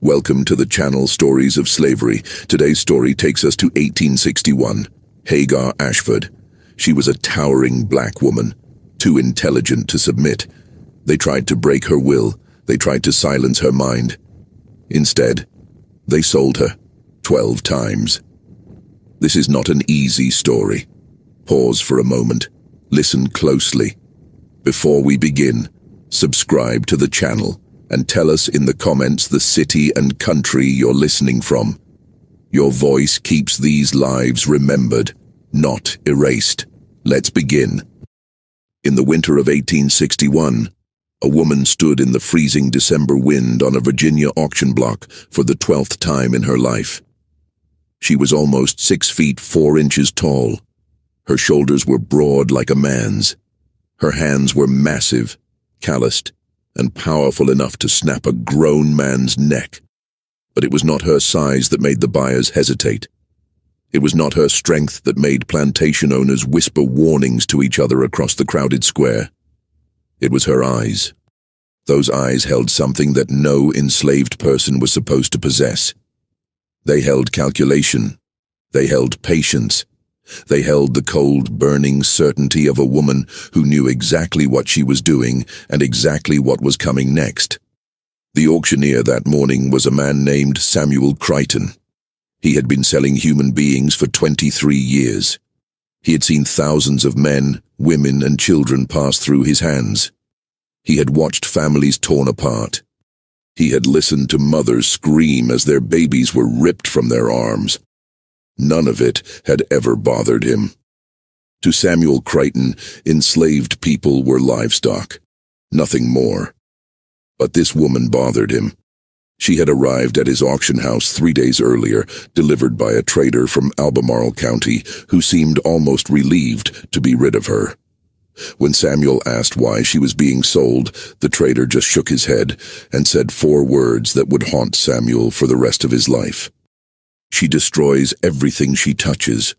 Welcome to the channel Stories of Slavery. Today's story takes us to 1861. Hagar Ashford. She was a towering black woman, too intelligent to submit. They tried to break her will. They tried to silence her mind. Instead, they sold her 12 times. This is not an easy story. Pause for a moment. Listen closely. Before we begin, subscribe to the channel and tell us in the comments the city and country you're listening from. Your voice keeps these lives remembered, not erased. Let's begin. In the winter of 1861, a woman stood in the freezing December wind on a Virginia auction block for the 12th time in her life. She was almost 6 feet 4 inches tall. Her shoulders were broad like a man's. Her hands were massive, calloused, and powerful enough to snap a grown man's neck. But it was not her size that made the buyers hesitate. It was not her strength that made plantation owners whisper warnings to each other across the crowded square. It was her eyes. Those eyes held something that no enslaved person was supposed to possess. They held calculation. They held patience. They held the cold, burning certainty of a woman who knew exactly what she was doing and exactly what was coming next. The auctioneer that morning was a man named Samuel Crichton. He had been selling human beings for 23 years. He had seen thousands of men, women, and children pass through his hands. He had watched families torn apart. He had listened to mothers scream as their babies were ripped from their arms. None of it had ever bothered him. To Samuel Crichton, enslaved people were livestock, nothing more. But this woman bothered him. She had arrived at his auction house 3 days earlier, delivered by a trader from Albemarle County who seemed almost relieved to be rid of her. When Samuel asked why she was being sold, the trader just shook his head and said 4 words that would haunt Samuel for the rest of his life. She destroys everything she touches.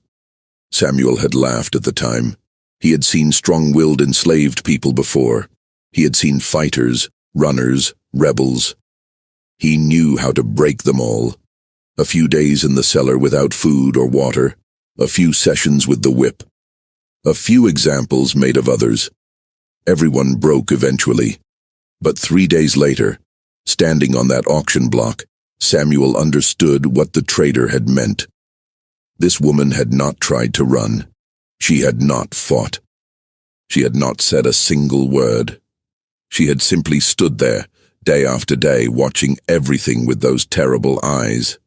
Samuel had laughed at the time. He had seen strong-willed enslaved people before. He had seen fighters, runners, rebels. He knew how to break them all. A few days in the cellar without food or water. A few sessions with the whip. A few examples made of others. Everyone broke eventually. But 3 days later, standing on that auction block, Samuel understood what the trader had meant. This woman had not tried to run. She had not fought. She had not said a single word. She had simply stood there, day after day, watching everything with those terrible eyes.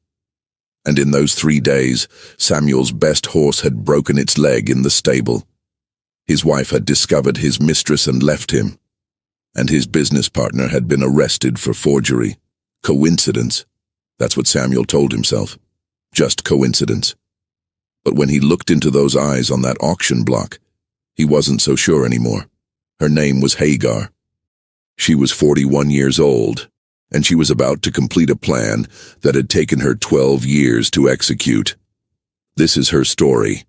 And in those 3 days, Samuel's best horse had broken its leg in the stable. His wife had discovered his mistress and left him. And his business partner had been arrested for forgery. Coincidence? That's what Samuel told himself. Just coincidence. But when he looked into those eyes on that auction block, he wasn't so sure anymore. Her name was Hagar. She was 41 years old, and she was about to complete a plan that had taken her 12 years to execute. This is her story.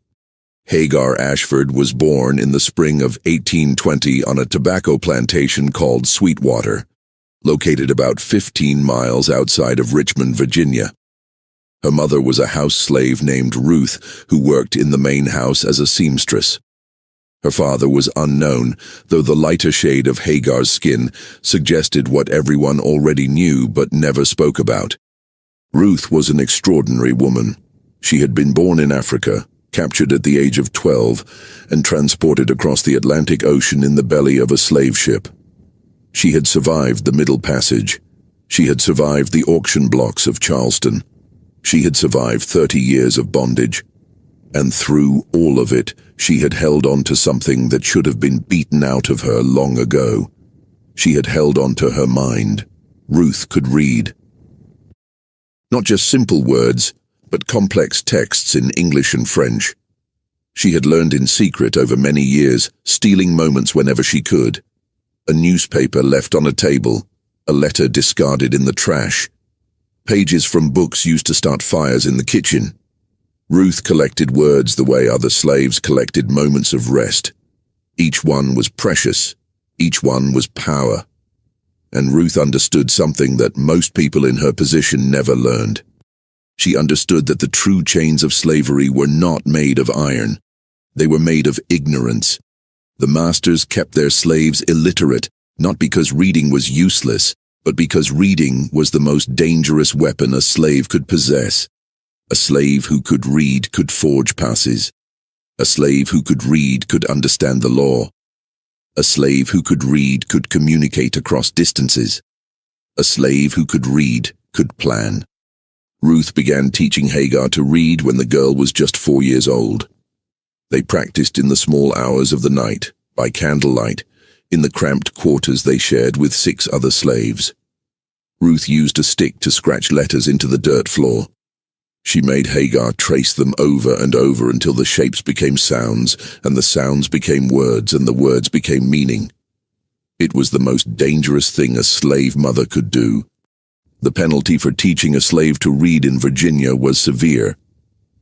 Hagar Ashford was born in the spring of 1820 on a tobacco plantation called Sweetwater, located about 15 miles outside of Richmond, Virginia. Her mother was a house slave named Ruth, who worked in the main house as a seamstress. Her father was unknown, though the lighter shade of Hagar's skin suggested what everyone already knew but never spoke about. Ruth was an extraordinary woman. She had been born in Africa, captured at the age of 12, and transported across the Atlantic Ocean in the belly of a slave ship. She had survived the Middle Passage. She had survived the auction blocks of Charleston. She had survived 30 years of bondage. And through all of it, she had held on to something that should have been beaten out of her long ago. She had held on to her mind. Ruth could read. Not just simple words, but complex texts in English and French. She had learned in secret over many years, stealing moments whenever she could. A newspaper left on a table, a letter discarded in the trash, pages from books used to start fires in the kitchen. Ruth collected words the way other slaves collected moments of rest. Each one was precious. Each one was power. And Ruth understood something that most people in her position never learned. She understood that the true chains of slavery were not made of iron. They were made of ignorance. The masters kept their slaves illiterate, not because reading was useless, but because reading was the most dangerous weapon a slave could possess. A slave who could read could forge passes. A slave who could read could understand the law. A slave who could read could communicate across distances. A slave who could read could plan. Ruth began teaching Hagar to read when the girl was just 4 years old. They practiced in the small hours of the night, by candlelight, in the cramped quarters they shared with 6 other slaves. Ruth used a stick to scratch letters into the dirt floor. She made Hagar trace them over and over until the shapes became sounds, and the sounds became words, and the words became meaning. It was the most dangerous thing a slave mother could do. The penalty for teaching a slave to read in Virginia was severe.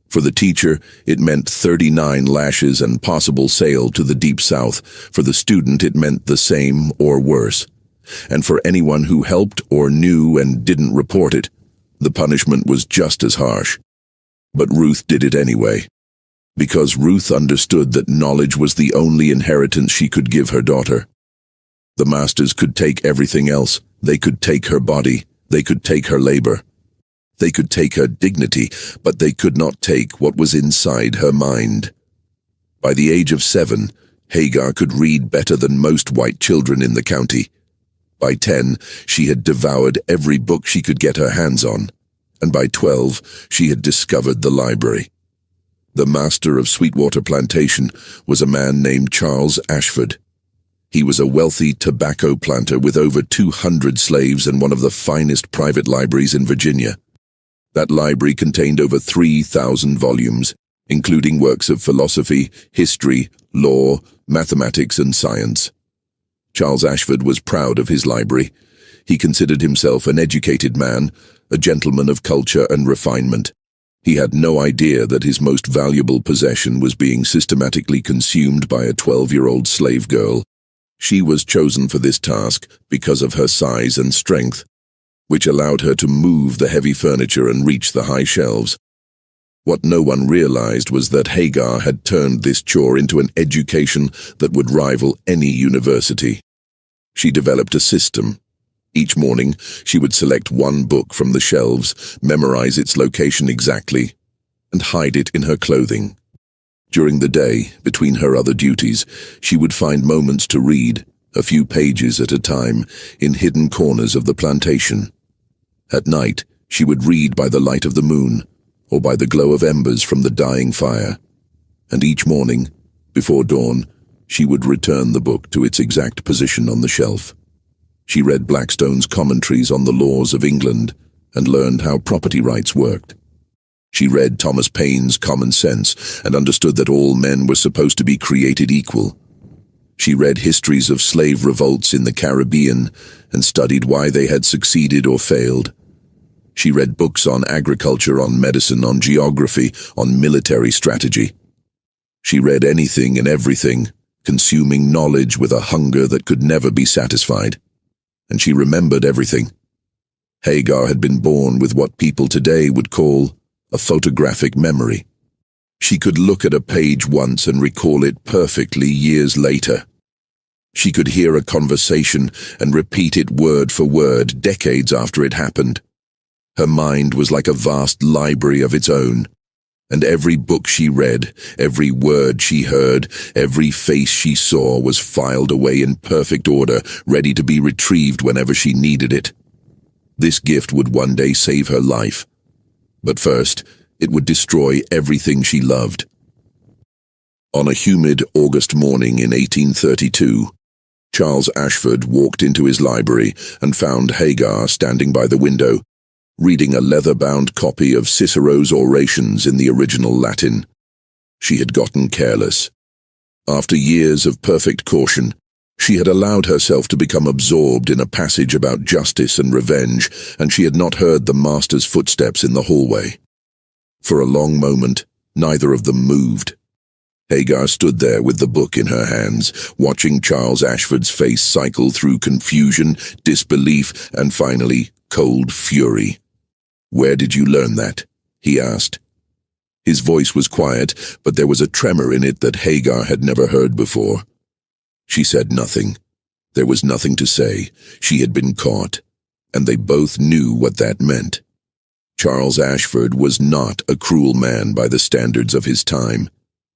For the teacher, it meant 39 lashes and possible sale to the Deep South. For the student, it meant the same or worse. And for anyone who helped or knew and didn't report it, the punishment was just as harsh. But Ruth did it anyway, because Ruth understood that knowledge was the only inheritance she could give her daughter. The masters could take everything else. They could take her body. They could take her labor. They could take her dignity, but they could not take what was inside her mind. By the age of 7, Hagar could read better than most white children in the county. By 10, she had devoured every book she could get her hands on, and by 12, she had discovered the library. The master of Sweetwater Plantation was a man named Charles Ashford. He was a wealthy tobacco planter with over 200 slaves and one of the finest private libraries in Virginia. That library contained over 3,000 volumes, including works of philosophy, history, law, mathematics, and science. Charles Ashford was proud of his library. He considered himself an educated man, a gentleman of culture and refinement. He had no idea that his most valuable possession was being systematically consumed by a 12-year-old slave girl. She was chosen for this task because of her size and strength, which allowed her to move the heavy furniture and reach the high shelves. What no one realized was that Hagar had turned this chore into an education that would rival any university. She developed a system. Each morning, she would select one book from the shelves, memorize its location exactly, and hide it in her clothing. During the day, between her other duties, she would find moments to read, a few pages at a time, in hidden corners of the plantation. At night, she would read by the light of the moon, or by the glow of embers from the dying fire. And each morning, before dawn, she would return the book to its exact position on the shelf. She read Blackstone's commentaries on the laws of England and learned how property rights worked. She read Thomas Paine's Common Sense and understood that all men were supposed to be created equal. She read histories of slave revolts in the Caribbean and studied why they had succeeded or failed. She read books on agriculture, on medicine, on geography, on military strategy. She read anything and everything, consuming knowledge with a hunger that could never be satisfied. And she remembered everything. Hagar had been born with what people today would call a photographic memory. She could look at a page once and recall it perfectly years later. She could hear a conversation and repeat it word for word decades after it happened. Her mind was like a vast library of its own, and every book she read, every word she heard, every face she saw was filed away in perfect order, ready to be retrieved whenever she needed it. This gift would one day save her life. But first, it would destroy everything she loved. On a humid August morning in 1832, Charles Ashford walked into his library and found Hagar standing by the window, reading a leather-bound copy of Cicero's orations in the original Latin. She had gotten careless. After years of perfect caution, she had allowed herself to become absorbed in a passage about justice and revenge, and she had not heard the master's footsteps in the hallway. For a long moment, neither of them moved. Hagar stood there with the book in her hands, watching Charles Ashford's face cycle through confusion, disbelief, and finally, cold fury. "Where did you learn that?" he asked. His voice was quiet, but there was a tremor in it that Hagar had never heard before. She said nothing. There was nothing to say. She had been caught, and they both knew what that meant. Charles Ashford was not a cruel man by the standards of his time.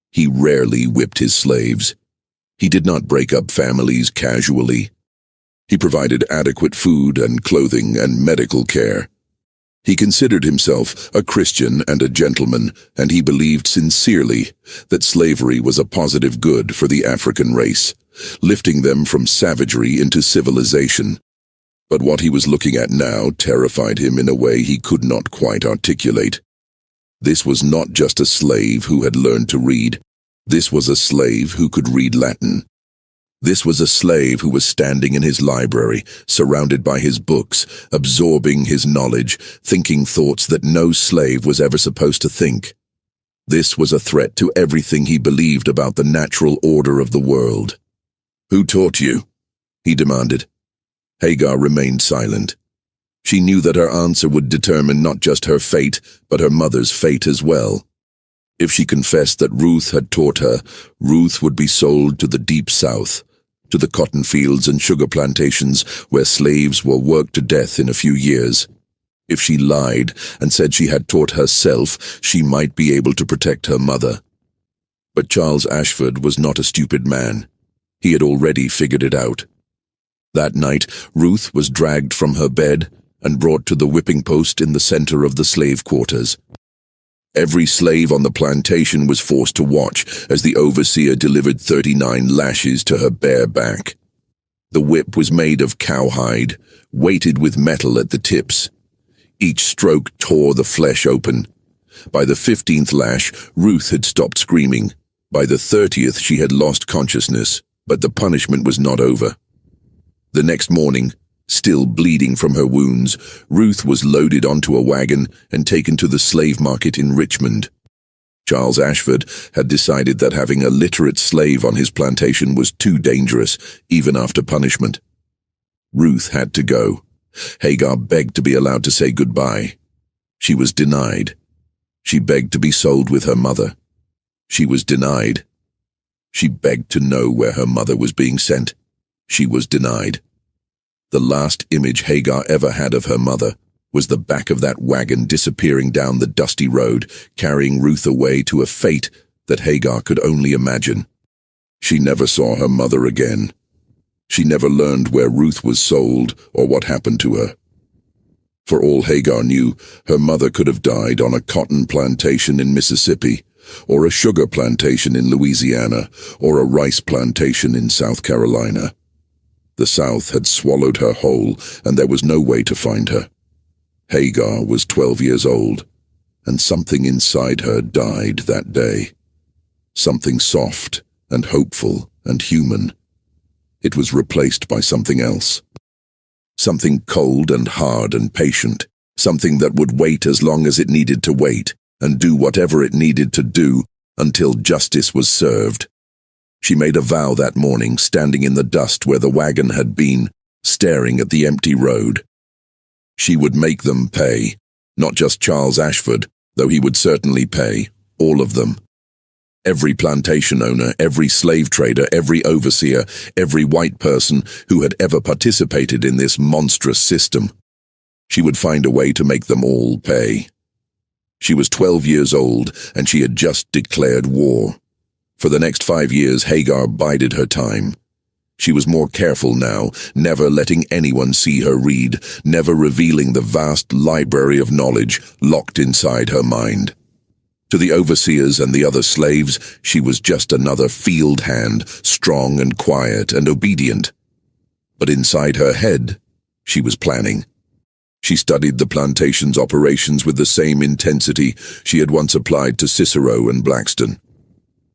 He rarely whipped his slaves. He did not break up families casually. He provided adequate food and clothing and medical care. He considered himself a Christian and a gentleman, and he believed sincerely that slavery was a positive good for the African race, lifting them from savagery into civilization. But what he was looking at now terrified him in a way he could not quite articulate. This was not just a slave who had learned to read. This was a slave who could read Latin. This was a slave who was standing in his library, surrounded by his books, absorbing his knowledge, thinking thoughts that no slave was ever supposed to think. This was a threat to everything he believed about the natural order of the world. "Who taught you?" he demanded. Hagar remained silent. She knew that her answer would determine not just her fate, but her mother's fate as well. If she confessed that Ruth had taught her, Ruth would be sold to the deep south, to the cotton fields and sugar plantations where slaves were worked to death in a few years. If she lied and said she had taught herself, she might be able to protect her mother. But Charles Ashford was not a stupid man. He had already figured it out. That night, Ruth was dragged from her bed and brought to the whipping post in the center of the slave quarters. Every slave on the plantation was forced to watch as the overseer delivered 39 lashes to her bare back. The whip was made of cowhide, weighted with metal at the tips. Each stroke tore the flesh open. By the 15th lash, Ruth had stopped screaming. By the 30th, she had lost consciousness, but the punishment was not over. The next morning, still bleeding from her wounds, Ruth was loaded onto a wagon and taken to the slave market in Richmond. Charles Ashford had decided that having a literate slave on his plantation was too dangerous, even after punishment. Ruth had to go. Hagar begged to be allowed to say goodbye. She was denied. She begged to be sold with her mother. She was denied. She begged to know where her mother was being sent. She was denied. The last image Hagar ever had of her mother was the back of that wagon disappearing down the dusty road, carrying Ruth away to a fate that Hagar could only imagine. She never saw her mother again. She never learned where Ruth was sold or what happened to her. For all Hagar knew, her mother could have died on a cotton plantation in Mississippi, or a sugar plantation in Louisiana, or a rice plantation in South Carolina. The South had swallowed her whole, and there was no way to find her. Hagar was 12 years old, and something inside her died that day. Something soft and hopeful and human. It was replaced by something else. Something cold and hard and patient. Something that would wait as long as it needed to wait, and do whatever it needed to do until justice was served. She made a vow that morning, standing in the dust where the wagon had been, staring at the empty road. She would make them pay, not just Charles Ashford, though he would certainly pay, all of them. Every plantation owner, every slave trader, every overseer, every white person who had ever participated in this monstrous system. She would find a way to make them all pay. She was 12 years old, and she had just declared war. For the next 5 years, Hagar bided her time. She was more careful now, never letting anyone see her read, never revealing the vast library of knowledge locked inside her mind. To the overseers and the other slaves, she was just another field hand, strong and quiet and obedient. But inside her head, she was planning. She studied the plantation's operations with the same intensity she had once applied to Cicero and Blackstone.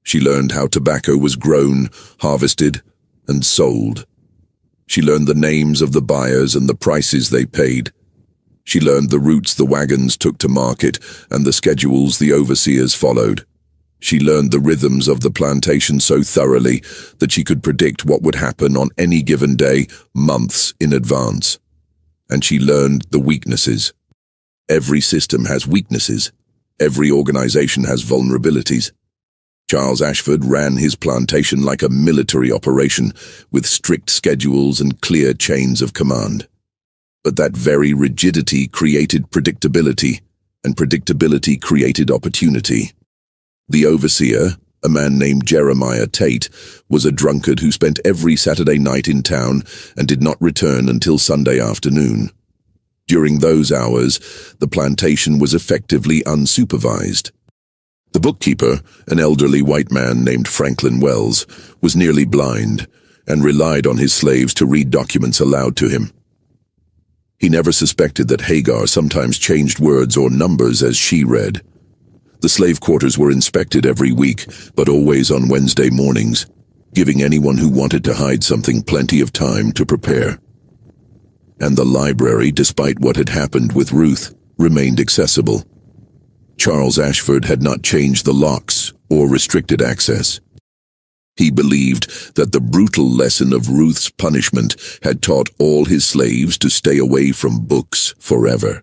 She learned how tobacco was grown, harvested, and sold. She learned the names of the buyers and the prices they paid. She learned the routes the wagons took to market and the schedules the overseers followed. She learned the rhythms of the plantation so thoroughly that she could predict what would happen on any given day, months in advance. And she learned the weaknesses. Every system has weaknesses. Every organization has vulnerabilities. Charles Ashford ran his plantation like a military operation, with strict schedules and clear chains of command. But that very rigidity created predictability, and predictability created opportunity. The overseer, a man named Jeremiah Tate, was a drunkard who spent every Saturday night in town and did not return until Sunday afternoon. During those hours, the plantation was effectively unsupervised. The bookkeeper, an elderly white man named Franklin Wells, was nearly blind and relied on his slaves to read documents aloud to him. He never suspected that Hagar sometimes changed words or numbers as she read. The slave quarters were inspected every week, but always on Wednesday mornings, giving anyone who wanted to hide something plenty of time to prepare. And the library, despite what had happened with Ruth, remained accessible. Charles Ashford had not changed the locks or restricted access. He believed that the brutal lesson of Ruth's punishment had taught all his slaves to stay away from books forever.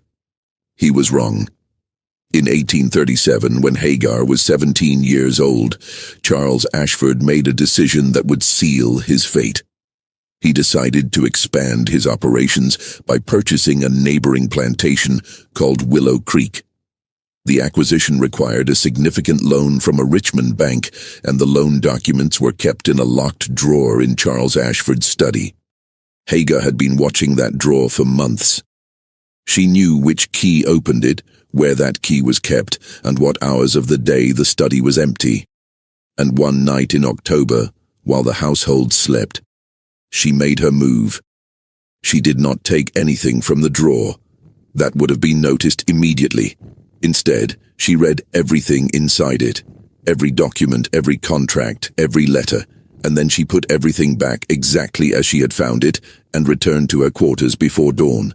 He was wrong. In 1837, when Hagar was 17 years old, Charles Ashford made a decision that would seal his fate. He decided to expand his operations by purchasing a neighboring plantation called Willow Creek. The acquisition required a significant loan from a Richmond bank, and the loan documents were kept in a locked drawer in Charles Ashford's study. Hagar had been watching that drawer for months. She knew which key opened it, where that key was kept, and what hours of the day the study was empty. And one night in October, while the household slept, she made her move. She did not take anything from the drawer. That would have been noticed immediately. Instead, she read everything inside it, every document, every contract, every letter, and then she put everything back exactly as she had found it and returned to her quarters before dawn.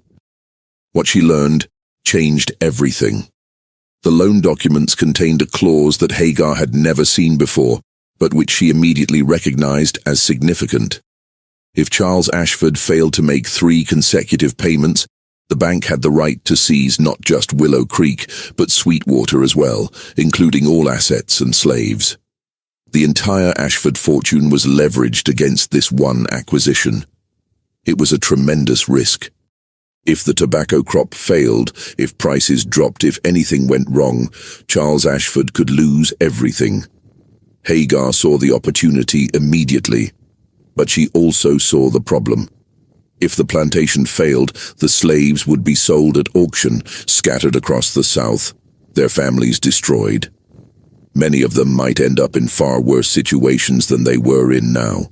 What she learned changed everything. The loan documents contained a clause that Hagar had never seen before, but which she immediately recognized as significant. If Charles Ashford failed to make 3 consecutive payments, the bank had the right to seize not just Willow Creek, but Sweetwater as well, including all assets and slaves. The entire Ashford fortune was leveraged against this one acquisition. It was a tremendous risk. If the tobacco crop failed, if prices dropped, if anything went wrong, Charles Ashford could lose everything. Hagar saw the opportunity immediately, but she also saw the problem. If the plantation failed, the slaves would be sold at auction, scattered across the South, their families destroyed. Many of them might end up in far worse situations than they were in now.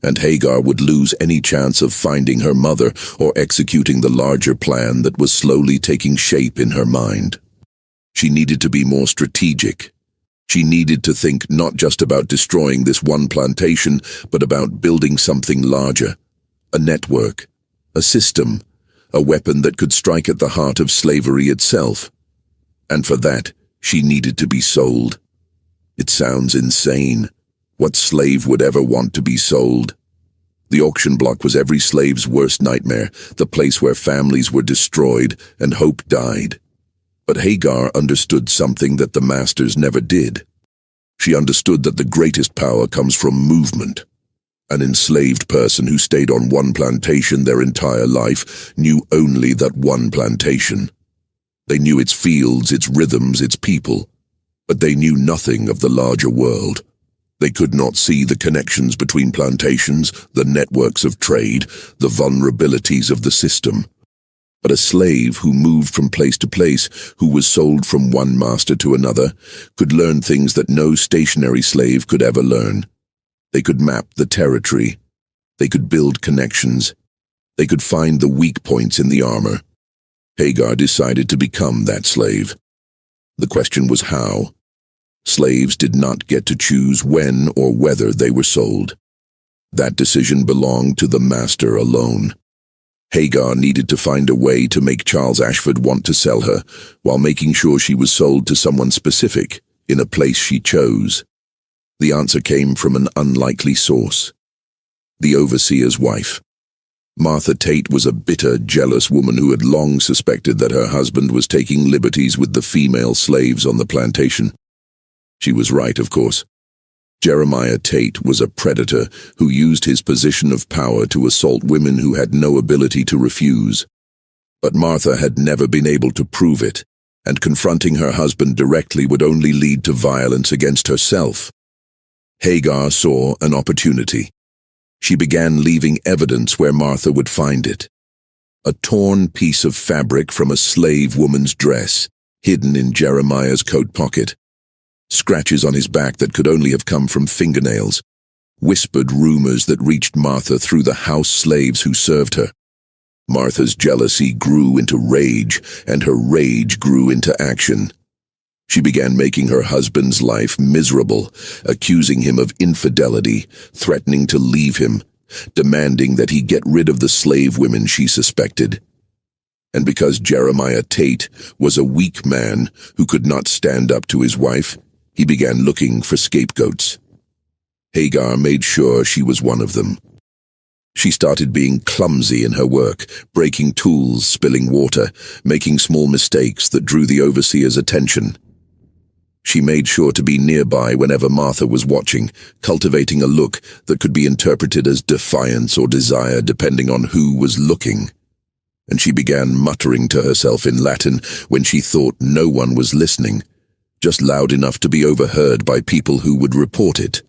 And Hagar would lose any chance of finding her mother or executing the larger plan that was slowly taking shape in her mind. She needed to be more strategic. She needed to think not just about destroying this one plantation, but about building something larger. A network, a system, a weapon that could strike at the heart of slavery itself. And for that, she needed to be sold. It sounds insane. What slave would ever want to be sold? The auction block was every slave's worst nightmare, the place where families were destroyed and hope died. But Hagar understood something that the masters never did. She understood that the greatest power comes from movement. An enslaved person who stayed on one plantation their entire life knew only that one plantation. They knew its fields, its rhythms, its people, but they knew nothing of the larger world. They could not see the connections between plantations, the networks of trade, the vulnerabilities of the system. But a slave who moved from place to place, who was sold from one master to another, could learn things that no stationary slave could ever learn. They could map the territory. They could build connections. They could find the weak points in the armor. Hagar decided to become that slave. The question was how. Slaves did not get to choose when or whether they were sold. That decision belonged to the master alone. Hagar needed to find a way to make Charles Ashford want to sell her, while making sure she was sold to someone specific, in a place she chose. The answer came from an unlikely source: the overseer's wife. Martha Tate was a bitter, jealous woman who had long suspected that her husband was taking liberties with the female slaves on the plantation. She was right, of course. Jeremiah Tate was a predator who used his position of power to assault women who had no ability to refuse. But Martha had never been able to prove it, and confronting her husband directly would only lead to violence against herself. Hagar saw an opportunity. She began leaving evidence where Martha would find it. A torn piece of fabric from a slave woman's dress, hidden in Jeremiah's coat pocket. Scratches on his back that could only have come from fingernails. Whispered rumors that reached Martha through the house slaves who served her. Martha's jealousy grew into rage, and her rage grew into action. She began making her husband's life miserable, accusing him of infidelity, threatening to leave him, demanding that he get rid of the slave women she suspected. And because Jeremiah Tate was a weak man who could not stand up to his wife, he began looking for scapegoats. Hagar made sure she was one of them. She started being clumsy in her work, breaking tools, spilling water, making small mistakes that drew the overseer's attention. She made sure to be nearby whenever Martha was watching, cultivating a look that could be interpreted as defiance or desire depending on who was looking. And she began muttering to herself in Latin when she thought no one was listening, just loud enough to be overheard by people who would report it.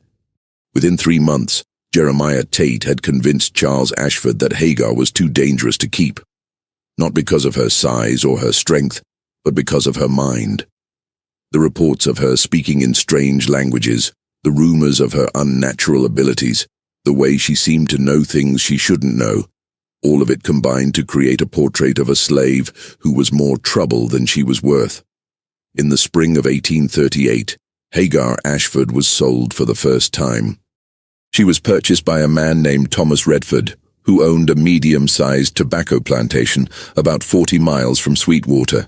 Within 3 months, Jeremiah Tate had convinced Charles Ashford that Hagar was too dangerous to keep, not because of her size or her strength, but because of her mind. The reports of her speaking in strange languages, the rumors of her unnatural abilities, the way she seemed to know things she shouldn't know, all of it combined to create a portrait of a slave who was more trouble than she was worth. In the spring of 1838, Hagar Ashford was sold for the first time. She was purchased by a man named Thomas Redford, who owned a medium-sized tobacco plantation about 40 miles from Sweetwater.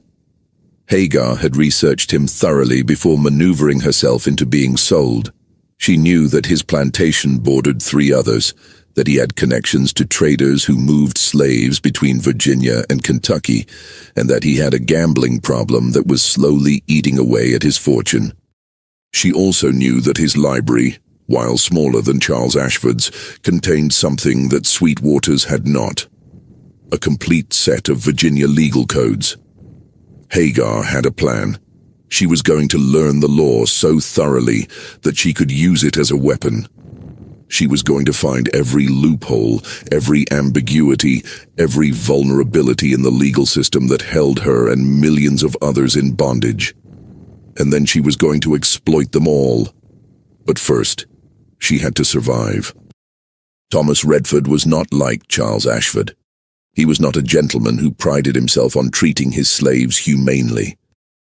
Hagar had researched him thoroughly before maneuvering herself into being sold. She knew that his plantation bordered 3 others, that he had connections to traders who moved slaves between Virginia and Kentucky, and that he had a gambling problem that was slowly eating away at his fortune. She also knew that his library, while smaller than Charles Ashford's, contained something that Sweetwater's had not: a complete set of Virginia legal codes. Hagar had a plan. She was going to learn the law so thoroughly that she could use it as a weapon. She was going to find every loophole, every ambiguity, every vulnerability in the legal system that held her and millions of others in bondage. And then she was going to exploit them all. But first, she had to survive. Thomas Redford was not like Charles Ashford. He was not a gentleman who prided himself on treating his slaves humanely.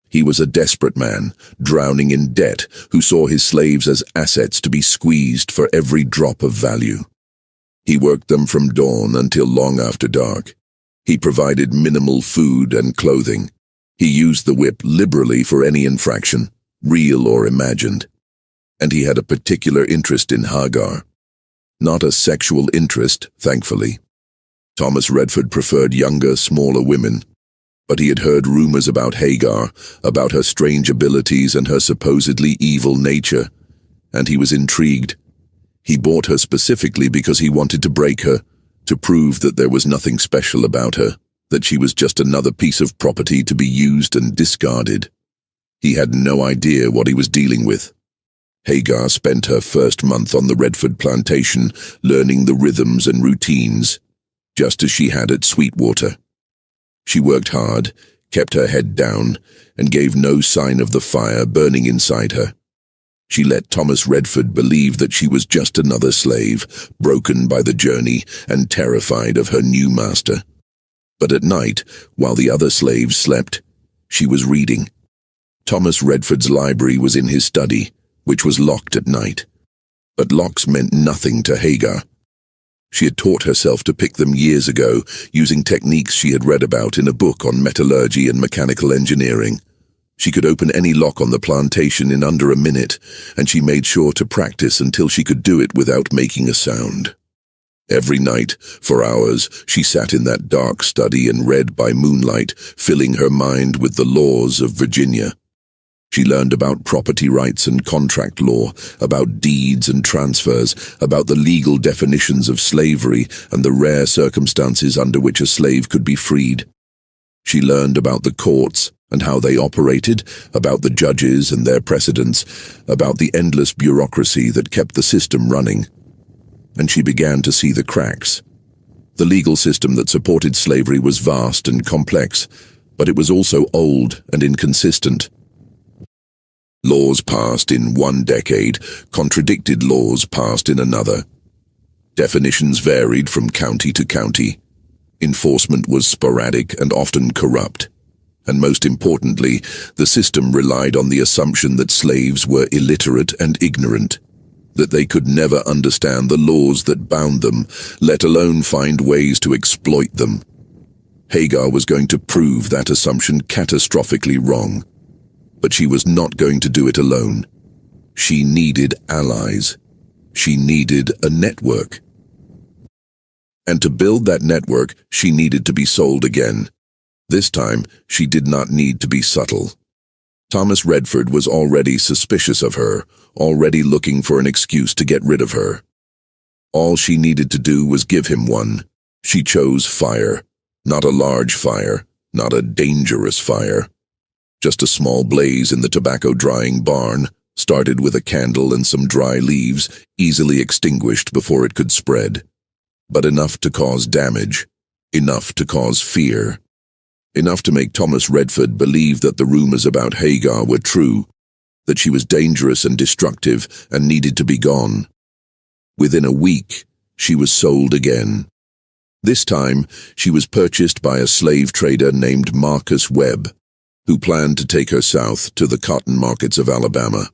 He was a desperate man, drowning in debt, who saw his slaves as assets to be squeezed for every drop of value. He worked them from dawn until long after dark. He provided minimal food and clothing. He used the whip liberally for any infraction, real or imagined. And he had a particular interest in Hagar. Not a sexual interest, thankfully. Thomas Redford preferred younger, smaller women, but he had heard rumors about Hagar, about her strange abilities and her supposedly evil nature, and he was intrigued. He bought her specifically because he wanted to break her, to prove that there was nothing special about her, that she was just another piece of property to be used and discarded. He had no idea what he was dealing with. Hagar spent her first month on the Redford plantation, learning the rhythms and routines, just as she had at Sweetwater. She worked hard, kept her head down, and gave no sign of the fire burning inside her. She let Thomas Redford believe that she was just another slave, broken by the journey and terrified of her new master. But at night, while the other slaves slept, she was reading. Thomas Redford's library was in his study, which was locked at night. But locks meant nothing to Hagar. She had taught herself to pick them years ago, using techniques she had read about in a book on metallurgy and mechanical engineering. She could open any lock on the plantation in under a minute, and she made sure to practice until she could do it without making a sound. Every night, for hours, she sat in that dark study and read by moonlight, filling her mind with the laws of Virginia. She learned about property rights and contract law, about deeds and transfers, about the legal definitions of slavery and the rare circumstances under which a slave could be freed. She learned about the courts and how they operated, about the judges and their precedents, about the endless bureaucracy that kept the system running. And she began to see the cracks. The legal system that supported slavery was vast and complex, but it was also old and inconsistent. Laws passed in one decade contradicted laws passed in another. Definitions varied from county to county. Enforcement was sporadic and often corrupt. And most importantly, the system relied on the assumption that slaves were illiterate and ignorant, that they could never understand the laws that bound them, let alone find ways to exploit them. Hagar was going to prove that assumption catastrophically wrong. But she was not going to do it alone. She needed allies. She needed a network. And to build that network, she needed to be sold again. This time, she did not need to be subtle. Thomas Redford was already suspicious of her, already looking for an excuse to get rid of her. All she needed to do was give him one. She chose fire. Not a large fire, not a dangerous fire. Just a small blaze in the tobacco drying barn, started with a candle and some dry leaves, easily extinguished before it could spread. But enough to cause damage, enough to cause fear. Enough to make Thomas Redford believe that the rumors about Hagar were true, that she was dangerous and destructive and needed to be gone. Within a week, she was sold again. This time, she was purchased by a slave trader named Marcus Webb, who planned to take her south to the cotton markets of Alabama.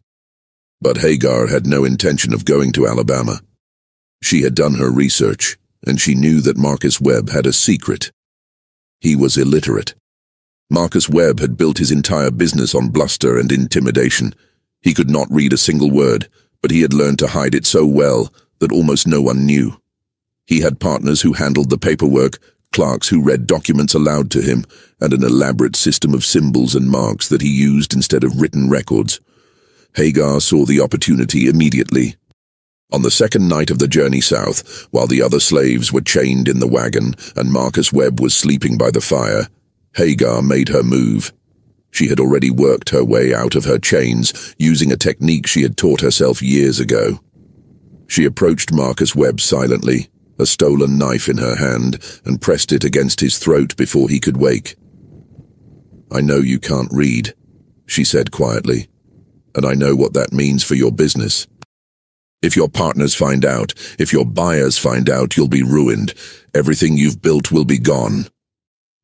But Hagar had no intention of going to Alabama. She had done her research, and she knew that Marcus Webb had a secret. He was illiterate. Marcus Webb had built his entire business on bluster and intimidation. He could not read a single word, but he had learned to hide it so well that almost no one knew. He had partners who handled the paperwork, clerks who read documents aloud to him, and an elaborate system of symbols and marks that he used instead of written records. Hagar saw the opportunity immediately. On the second night of the journey south, while the other slaves were chained in the wagon and Marcus Webb was sleeping by the fire, Hagar made her move. She had already worked her way out of her chains, using a technique she had taught herself years ago. She approached Marcus Webb silently, a stolen knife in her hand, and pressed it against his throat before he could wake. "I know you can't read," she said quietly, "and I know what that means for your business. If your partners find out, if your buyers find out, you'll be ruined. Everything you've built will be gone."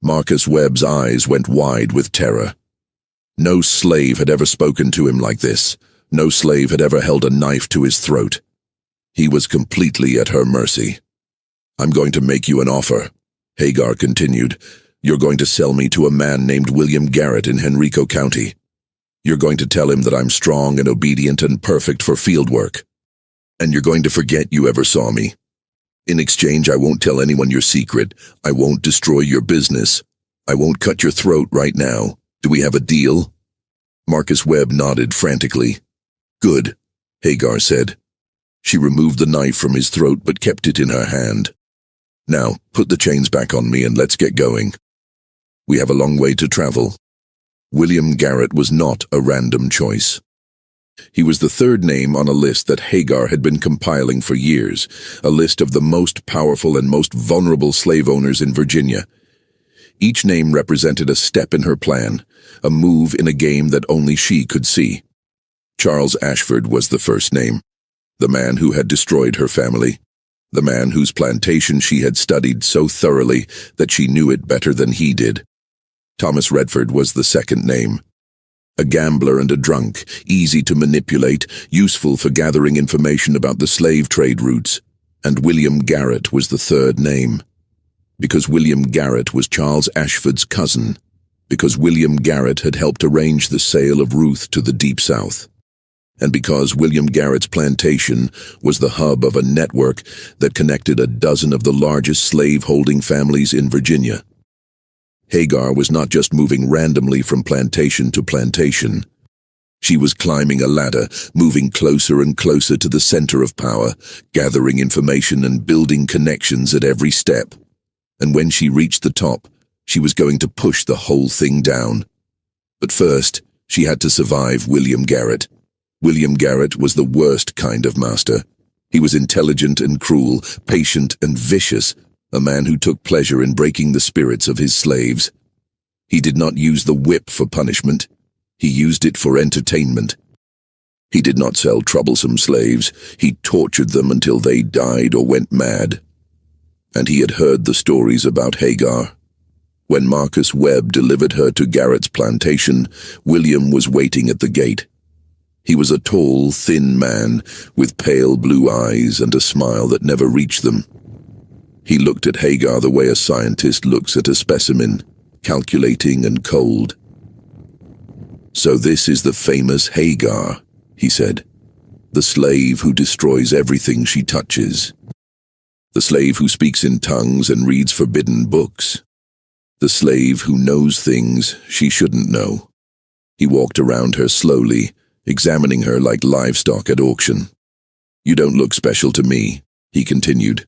Marcus Webb's eyes went wide with terror. No slave had ever spoken to him like this. No slave had ever held a knife to his throat. He was completely at her mercy. "I'm going to make you an offer," Hagar continued. "You're going to sell me to a man named William Garrett in Henrico County. You're going to tell him that I'm strong and obedient and perfect for field work. And you're going to forget you ever saw me. In exchange, I won't tell anyone your secret. I won't destroy your business. I won't cut your throat right now. Do we have a deal?" Marcus Webb nodded frantically. "Good," Hagar said. She removed the knife from his throat but kept it in her hand. "Now, put the chains back on me and let's get going. We have a long way to travel." William Garrett was not a random choice. He was the third name on a list that Hagar had been compiling for years, a list of the most powerful and most vulnerable slave owners in Virginia. Each name represented a step in her plan, a move in a game that only she could see. Charles Ashford was the first name, the man who had destroyed her family, the man whose plantation she had studied so thoroughly that she knew it better than he did. Thomas Redford was the second name. A gambler and a drunk, easy to manipulate, useful for gathering information about the slave trade routes. And William Garrett was the third name. Because William Garrett was Charles Ashford's cousin. because William Garrett had helped arrange the sale of Ruth to the Deep South, and because William Garrett's plantation was the hub of a network that connected a dozen of the largest slave-holding families in Virginia. Hagar was not just moving randomly from plantation to plantation. She was climbing a ladder, moving closer and closer to the center of power, gathering information and building connections at every step. And when she reached the top, she was going to push the whole thing down. But first, she had to survive William Garrett. William Garrett was the worst kind of master. He was intelligent and cruel, patient and vicious, a man who took pleasure in breaking the spirits of his slaves. He did not use the whip for punishment. He used it for entertainment. He did not sell troublesome slaves. He tortured them until they died or went mad. And he had heard the stories about Hagar. When Marcus Webb delivered her to Garrett's plantation, William was waiting at the gate. He was a tall, thin man with pale blue eyes and a smile that never reached them. He looked at Hagar the way a scientist looks at a specimen, calculating and cold. "So this is the famous Hagar," he said, "the slave who destroys everything she touches. The slave who speaks in tongues and reads forbidden books. The slave who knows things she shouldn't know." He walked around her slowly, examining her like livestock at auction. "You don't look special to me," he continued.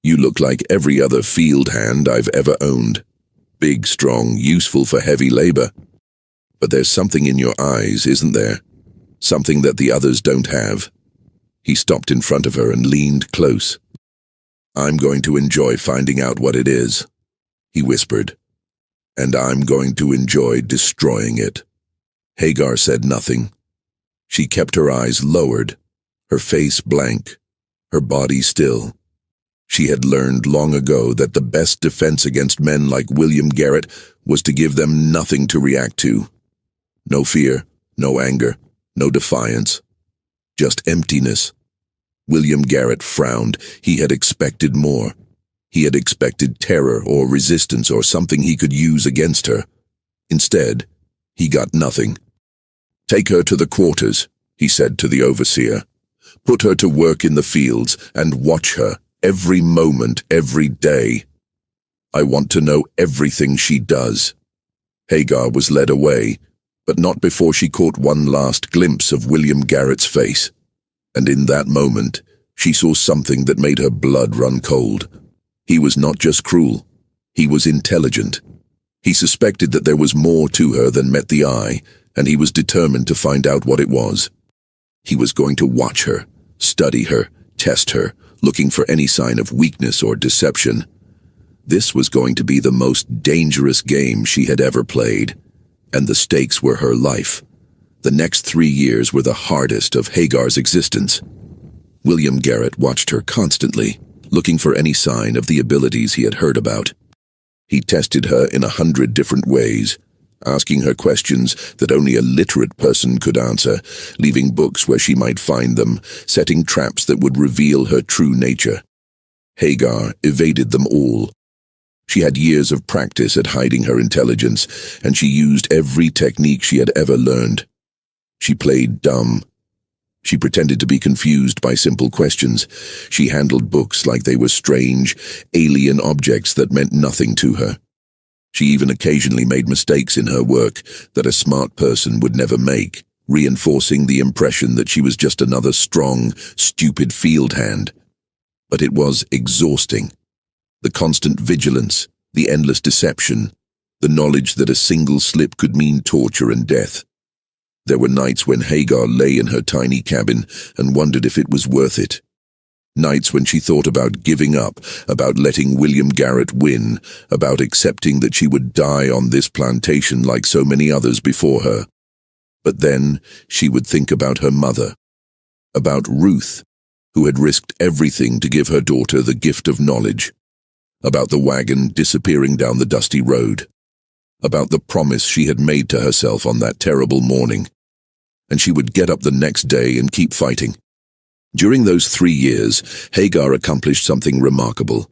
"You look like every other field hand I've ever owned. Big, strong, useful for heavy labor. But there's something in your eyes, isn't there? Something that the others don't have." He stopped in front of her and leaned close. "I'm going to enjoy finding out what it is," he whispered. "And I'm going to enjoy destroying it." Hagar said nothing. She kept her eyes lowered, her face blank, her body still. She had learned long ago that the best defense against men like William Garrett was to give them nothing to react to. No fear, no anger, no defiance. Just emptiness. William Garrett frowned. He had expected more. He had expected terror or resistance or something he could use against her. Instead, he got nothing. "Take her to the quarters," he said to the overseer. "Put her to work in the fields and watch her every moment, every day. I want to know everything she does." Hagar was led away, but not before she caught one last glimpse of William Garrett's face. And in that moment, she saw something that made her blood run cold. He was not just cruel. He was intelligent. He suspected that there was more to her than met the eye, and he was determined to find out what it was. He was going to watch her, study her, test her, looking for any sign of weakness or deception. This was going to be the most dangerous game she had ever played, and the stakes were her life. The next 3 years were the hardest of Hagar's existence. William Garrett watched her constantly, looking for any sign of the abilities he had heard about. He tested her in 100 different ways, asking her questions that only a literate person could answer, leaving books where she might find them, setting traps that would reveal her true nature. Hagar evaded them all. She had years of practice at hiding her intelligence, and she used every technique she had ever learned. She played dumb. She pretended to be confused by simple questions. She handled books like they were strange, alien objects that meant nothing to her. She even occasionally made mistakes in her work that a smart person would never make, reinforcing the impression that she was just another strong, stupid field hand. But it was exhausting. The constant vigilance, the endless deception, the knowledge that a single slip could mean torture and death. There were nights when Hagar lay in her tiny cabin and wondered if it was worth it. Nights when she thought about giving up, about letting William Garrett win, about accepting that she would die on this plantation like so many others before her. But then she would think about her mother, about Ruth, who had risked everything to give her daughter the gift of knowledge, about the wagon disappearing down the dusty road, about the promise she had made to herself on that terrible morning. And she would get up the next day and keep fighting. During those 3 years, Hagar accomplished something remarkable.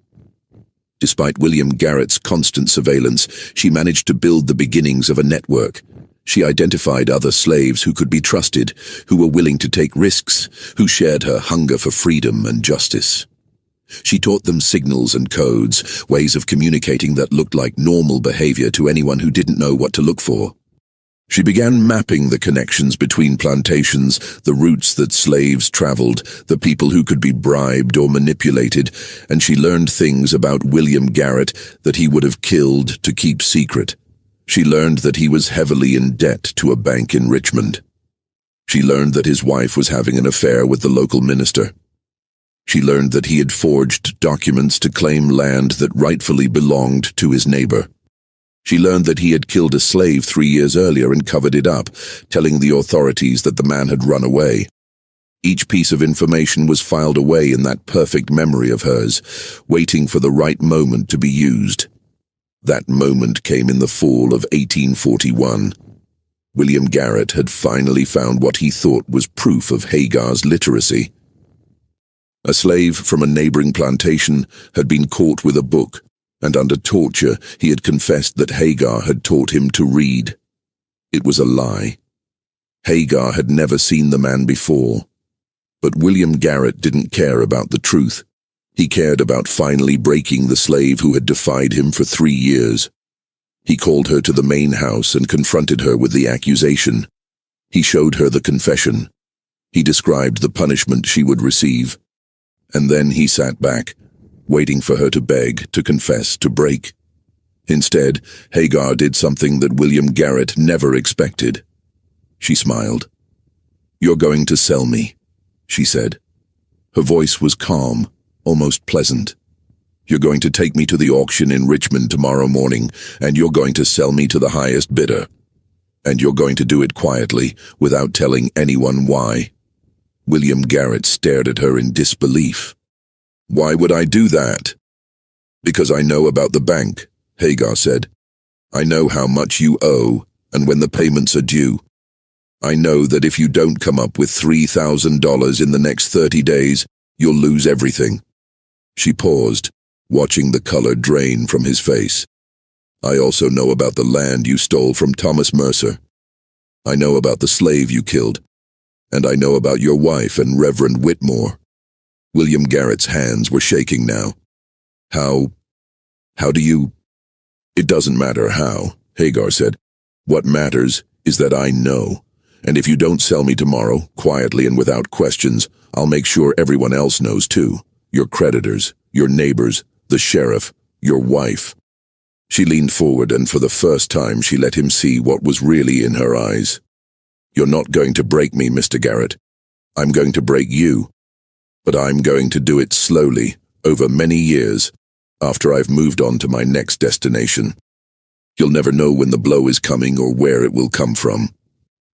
Despite William Garrett's constant surveillance, she managed to build the beginnings of a network. She identified other slaves who could be trusted, who were willing to take risks, who shared her hunger for freedom and justice. She taught them signals and codes, ways of communicating that looked like normal behavior to anyone who didn't know what to look for. She began mapping the connections between plantations, the routes that slaves traveled, the people who could be bribed or manipulated, and she learned things about William Garrett that he would have killed to keep secret. She learned that he was heavily in debt to a bank in Richmond. She learned that his wife was having an affair with the local minister. She learned that he had forged documents to claim land that rightfully belonged to his neighbor. She learned that he had killed a slave 3 years earlier and covered it up, telling the authorities that the man had run away. Each piece of information was filed away in that perfect memory of hers, waiting for the right moment to be used. That moment came in the fall of 1841. William Garrett had finally found what he thought was proof of Hagar's literacy. A slave from a neighboring plantation had been caught with a book, and under torture he had confessed that Hagar had taught him to read. It was a lie. Hagar had never seen the man before. But William Garrett didn't care about the truth. He cared about finally breaking the slave who had defied him for 3 years. He called her to the main house and confronted her with the accusation. He showed her the confession. He described the punishment she would receive. And then he sat back, waiting for her to beg, to confess, to break. Instead, Hagar did something that William Garrett never expected. She smiled. "You're going to sell me," she said. Her voice was calm, almost pleasant. "You're going to take me to the auction in Richmond tomorrow morning, and you're going to sell me to the highest bidder. And you're going to do it quietly, without telling anyone why." William Garrett stared at her in disbelief. "Why would I do that?" "Because I know about the bank," Hagar said. "I know how much you owe, and when the payments are due. I know that if you don't come up with $3,000 in the next 30 days, you'll lose everything." She paused, watching the color drain from his face. "I also know about the land you stole from Thomas Mercer. I know about the slave you killed. And I know about your wife and Reverend Whitmore." William Garrett's hands were shaking now. How do you—" "It doesn't matter how," Hagar said. "What matters is that I know. And if you don't sell me tomorrow, quietly and without questions, I'll make sure everyone else knows too. Your creditors, your neighbors, the sheriff, your wife." She leaned forward, and for the first time she let him see what was really in her eyes. "You're not going to break me, Mr. Garrett. I'm going to break you. But I'm going to do it slowly, over many years, after I've moved on to my next destination. You'll never know when the blow is coming or where it will come from.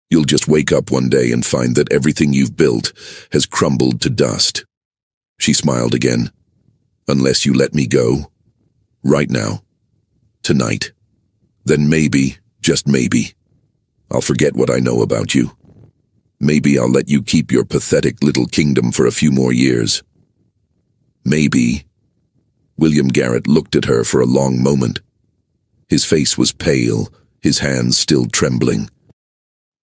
You'll just wake up one day and find that everything you've built has crumbled to dust." She smiled again. "Unless you let me go. Right now. Tonight. Then maybe, just maybe, I'll forget what I know about you. Maybe I'll let you keep your pathetic little kingdom for a few more years. Maybe." William Garrett looked at her for a long moment. His face was pale, his hands still trembling.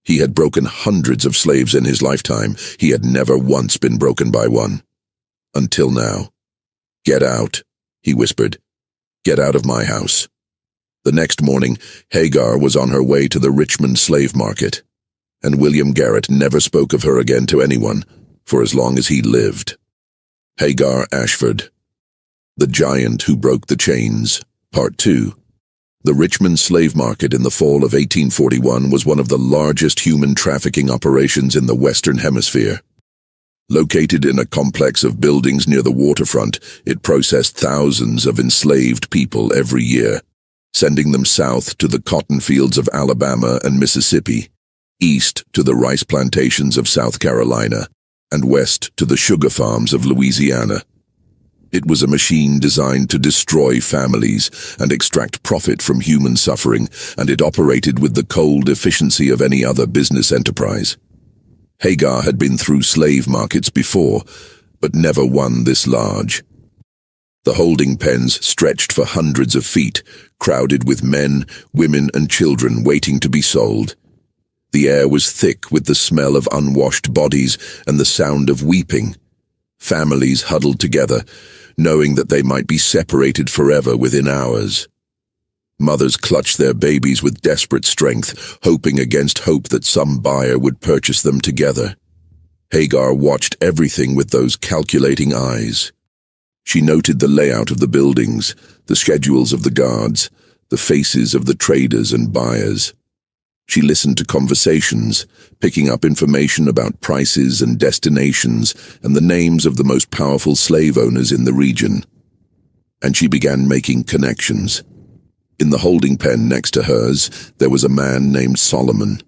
He had broken hundreds of slaves in his lifetime. He had never once been broken by one. Until now. "Get out," he whispered. "Get out of my house." The next morning, Hagar was on her way to the Richmond slave market, and William Garrett never spoke of her again to anyone for as long as he lived. Hagar Ashford. The Giant Who Broke the Chains, Part 2. The Richmond slave market in the fall of 1841 was one of the largest human trafficking operations in the Western Hemisphere. Located in a complex of buildings near the waterfront, it processed thousands of enslaved people every year, sending them south to the cotton fields of Alabama and Mississippi, east to the rice plantations of South Carolina, and west to the sugar farms of Louisiana. It was a machine designed to destroy families and extract profit from human suffering, and it operated with the cold efficiency of any other business enterprise. Hagar had been through slave markets before, but never one this large. The holding pens stretched for hundreds of feet, crowded with men, women, and children waiting to be sold. The air was thick with the smell of unwashed bodies and the sound of weeping. Families huddled together, knowing that they might be separated forever within hours. Mothers clutched their babies with desperate strength, hoping against hope that some buyer would purchase them together. Hagar watched everything with those calculating eyes. She noted the layout of the buildings, the schedules of the guards, the faces of the traders and buyers. She listened to conversations, picking up information about prices and destinations and the names of the most powerful slave owners in the region. And she began making connections. In the holding pen next to hers, there was a man named Solomon.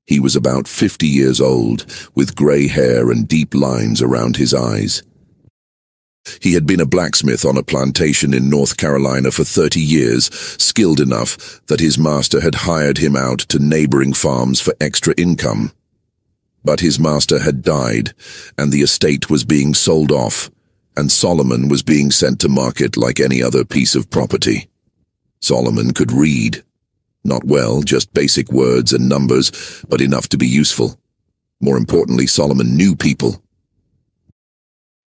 He was about 50 years old, with gray hair and deep lines around his eyes. He had been a blacksmith on a plantation in North Carolina for 30 years, skilled enough that his master had hired him out to neighboring farms for extra income. But his master had died, and the estate was being sold off, and Solomon was being sent to market like any other piece of property. Solomon could read. Not well, just basic words and numbers, but enough to be useful. More importantly, Solomon knew people.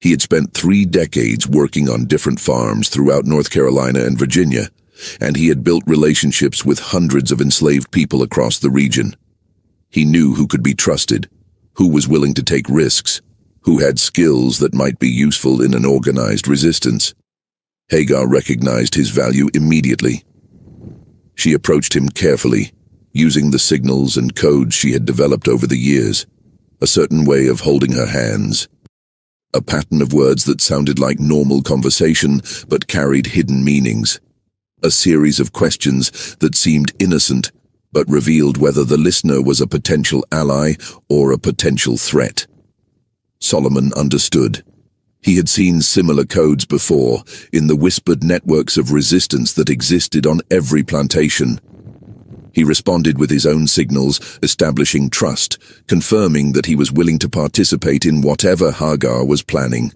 He had spent 3 decades working on different farms throughout North Carolina and Virginia, and he had built relationships with hundreds of enslaved people across the region. He knew who could be trusted, who was willing to take risks, who had skills that might be useful in an organized resistance. Hagar recognized his value immediately. She approached him carefully, using the signals and codes she had developed over the years, a certain way of holding her hands. A pattern of words that sounded like normal conversation but carried hidden meanings. A series of questions that seemed innocent but revealed whether the listener was a potential ally or a potential threat. Solomon understood. He had seen similar codes before in the whispered networks of resistance that existed on every plantation. He responded with his own signals, establishing trust, confirming that he was willing to participate in whatever Hagar was planning.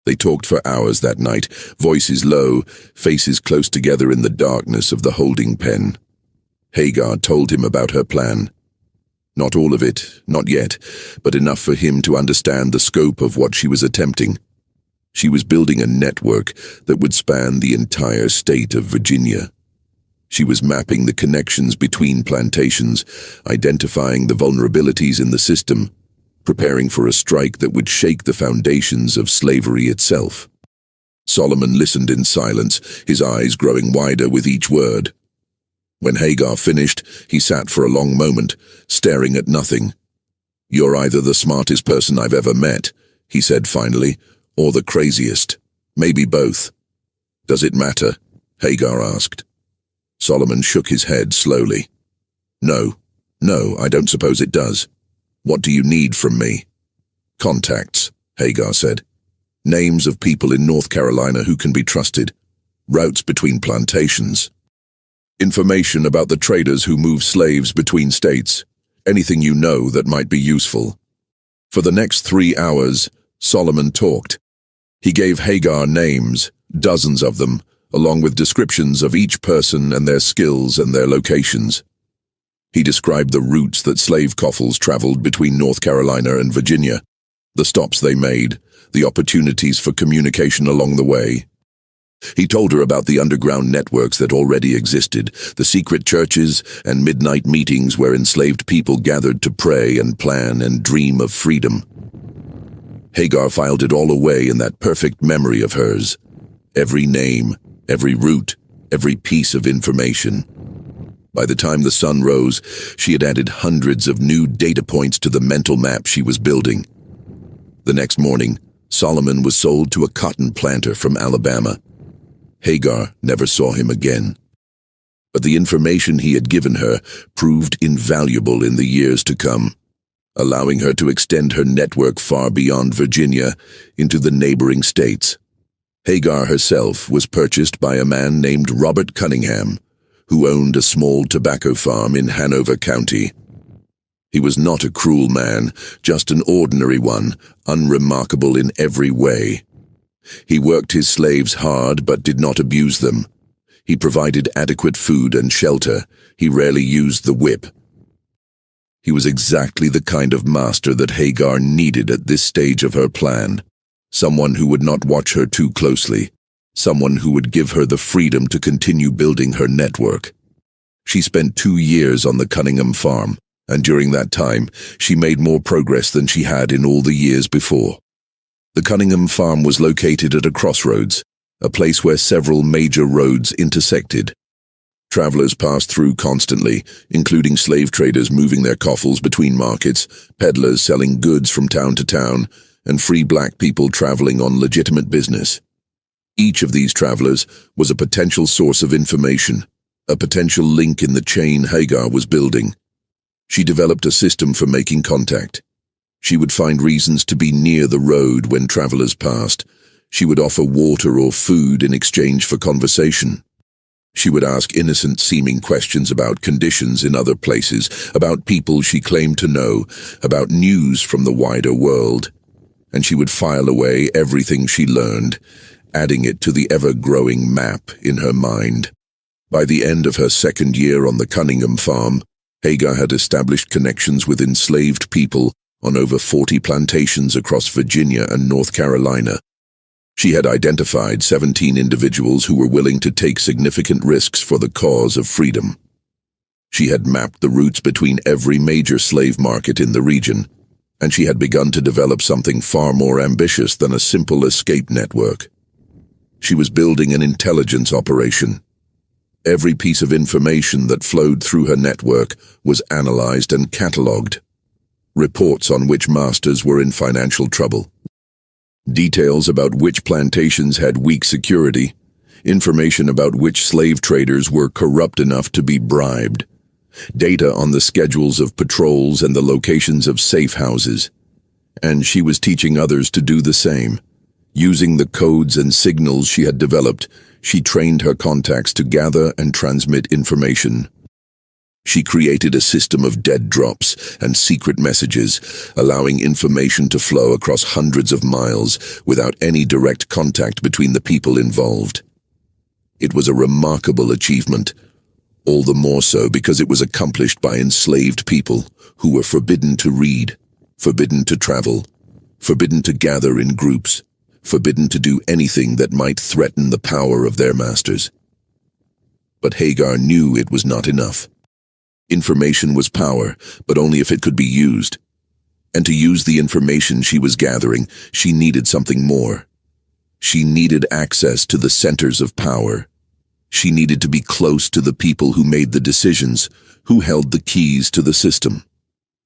They talked for hours that night, voices low, faces close together in the darkness of the holding pen. Hagar told him about her plan. Not all of it, not yet, but enough for him to understand the scope of what she was attempting. She was building a network that would span the entire state of Virginia. She was mapping the connections between plantations, identifying the vulnerabilities in the system, preparing for a strike that would shake the foundations of slavery itself. Solomon listened in silence, his eyes growing wider with each word. When Hagar finished, he sat for a long moment, staring at nothing. "You're either the smartest person I've ever met," he said finally, "or the craziest. Maybe both." "Does it matter?" Hagar asked. Solomon shook his head slowly. No, I don't suppose it does. What do you need from me?" "Contacts," Hagar said. "Names of people in North Carolina who can be trusted. Routes between plantations. Information about the traders who move slaves between states. Anything you know that might be useful." For the next 3 hours, Solomon talked. He gave Hagar names, dozens of them, along with descriptions of each person and their skills and their locations. He described the routes that slave coffles traveled between North Carolina and Virginia, the stops they made, the opportunities for communication along the way. He told her about the underground networks that already existed, the secret churches and midnight meetings where enslaved people gathered to pray and plan and dream of freedom. Hagar filed it all away in that perfect memory of hers. Every name, every route, every piece of information. By the time the sun rose, she had added hundreds of new data points to the mental map she was building. The next morning, Solomon was sold to a cotton planter from Alabama. Hagar never saw him again. But the information he had given her proved invaluable in the years to come, allowing her to extend her network far beyond Virginia into the neighboring states. Hagar herself was purchased by a man named Robert Cunningham, who owned a small tobacco farm in Hanover County. He was not a cruel man, just an ordinary one, unremarkable in every way. He worked his slaves hard but did not abuse them. He provided adequate food and shelter. He rarely used the whip. He was exactly the kind of master that Hagar needed at this stage of her plan. Someone who would not watch her too closely. Someone who would give her the freedom to continue building her network. She spent 2 years on the Cunningham farm, and during that time, she made more progress than she had in all the years before. The Cunningham farm was located at a crossroads, a place where several major roads intersected. Travelers passed through constantly, including slave traders moving their coffles between markets, peddlers selling goods from town to town, and free black people traveling on legitimate business. Each of these travelers was a potential source of information, a potential link in the chain Hagar was building. She developed a system for making contact. She would find reasons to be near the road when travelers passed. She would offer water or food in exchange for conversation. She would ask innocent-seeming questions about conditions in other places, about people she claimed to know, about news from the wider world. And she would file away everything she learned, adding it to the ever-growing map in her mind. By the end of her 2nd year on the Cunningham farm, Hagar had established connections with enslaved people on over 40 plantations across Virginia and North Carolina. She had identified 17 individuals who were willing to take significant risks for the cause of freedom. She had mapped the routes between every major slave market in the region, and she had begun to develop something far more ambitious than a simple escape network. She was building an intelligence operation. Every piece of information that flowed through her network was analyzed and catalogued. Reports on which masters were in financial trouble. Details about which plantations had weak security. Information about which slave traders were corrupt enough to be bribed. Data on the schedules of patrols and the locations of safe houses. And she was teaching others to do the same. Using the codes and signals she had developed, she trained her contacts to gather and transmit information. She created a system of dead drops and secret messages, allowing information to flow across hundreds of miles without any direct contact between the people involved. It was a remarkable achievement, all the more so because it was accomplished by enslaved people who were forbidden to read, forbidden to travel, forbidden to gather in groups, forbidden to do anything that might threaten the power of their masters. But Hagar knew it was not enough. Information was power, but only if it could be used. And to use the information she was gathering, she needed something more. She needed access to the centers of power. She needed to be close to the people who made the decisions, who held the keys to the system.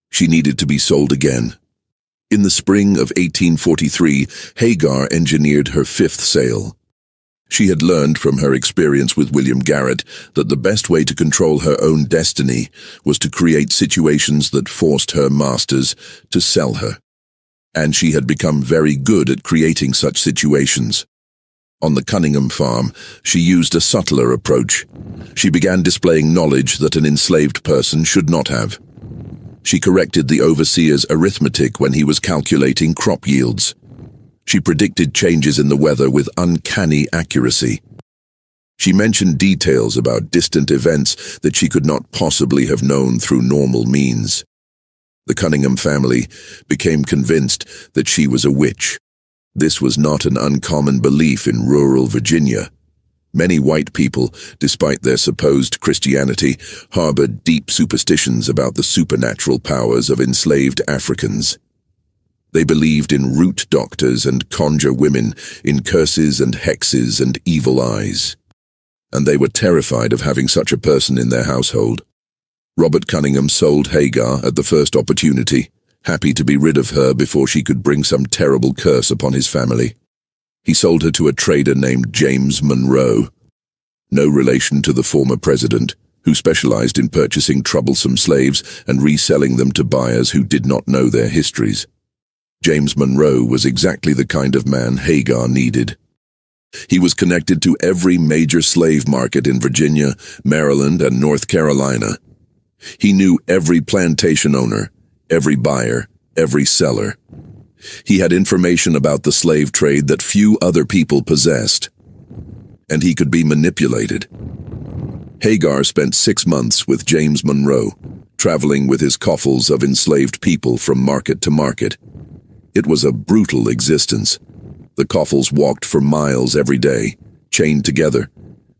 She needed to be sold again. In the spring of 1843, Hagar engineered her 5th sale. She had learned from her experience with William Garrett that the best way to control her own destiny was to create situations that forced her masters to sell her. And she had become very good at creating such situations. On the Cunningham farm, she used a subtler approach. She began displaying knowledge that an enslaved person should not have. She corrected the overseer's arithmetic when he was calculating crop yields. She predicted changes in the weather with uncanny accuracy. She mentioned details about distant events that she could not possibly have known through normal means. The Cunningham family became convinced that she was a witch. This was not an uncommon belief in rural Virginia. Many white people, despite their supposed Christianity, harbored deep superstitions about the supernatural powers of enslaved Africans. They believed in root doctors and conjure women, in curses and hexes and evil eyes. And they were terrified of having such a person in their household. Robert Cunningham sold Hagar at the first opportunity, happy to be rid of her before she could bring some terrible curse upon his family. He sold her to a trader named James Monroe, no relation to the former president, who specialized in purchasing troublesome slaves and reselling them to buyers who did not know their histories. James Monroe was exactly the kind of man Hagar needed. He was connected to every major slave market in Virginia, Maryland, and North Carolina. He knew every plantation owner, every buyer, every seller. He had information about the slave trade that few other people possessed, and he could be manipulated. Hagar spent 6 months with James Monroe, traveling with his coffles of enslaved people from market to market. It was a brutal existence. The coffles walked for miles every day, chained together,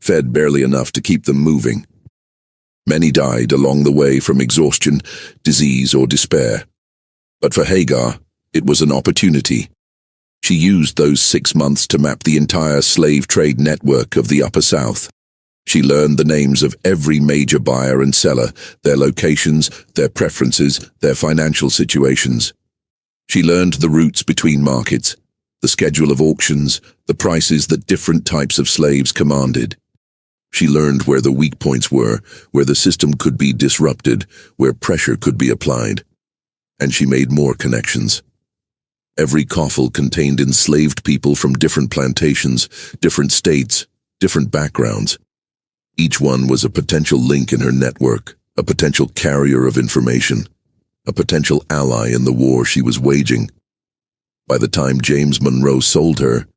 fed barely enough to keep them moving. Many died along the way from exhaustion, disease, or despair. But for Hagar, it was an opportunity. She used those 6 months to map the entire slave trade network of the Upper South. She learned the names of every major buyer and seller, their locations, their preferences, their financial situations. She learned the routes between markets, the schedule of auctions, the prices that different types of slaves commanded. She learned where the weak points were, where the system could be disrupted, where pressure could be applied. And she made more connections. Every coffle contained enslaved people from different plantations, different states, different backgrounds. Each one was a potential link in her network, a potential carrier of information, a potential ally in the war she was waging. By the time James Monroe sold her,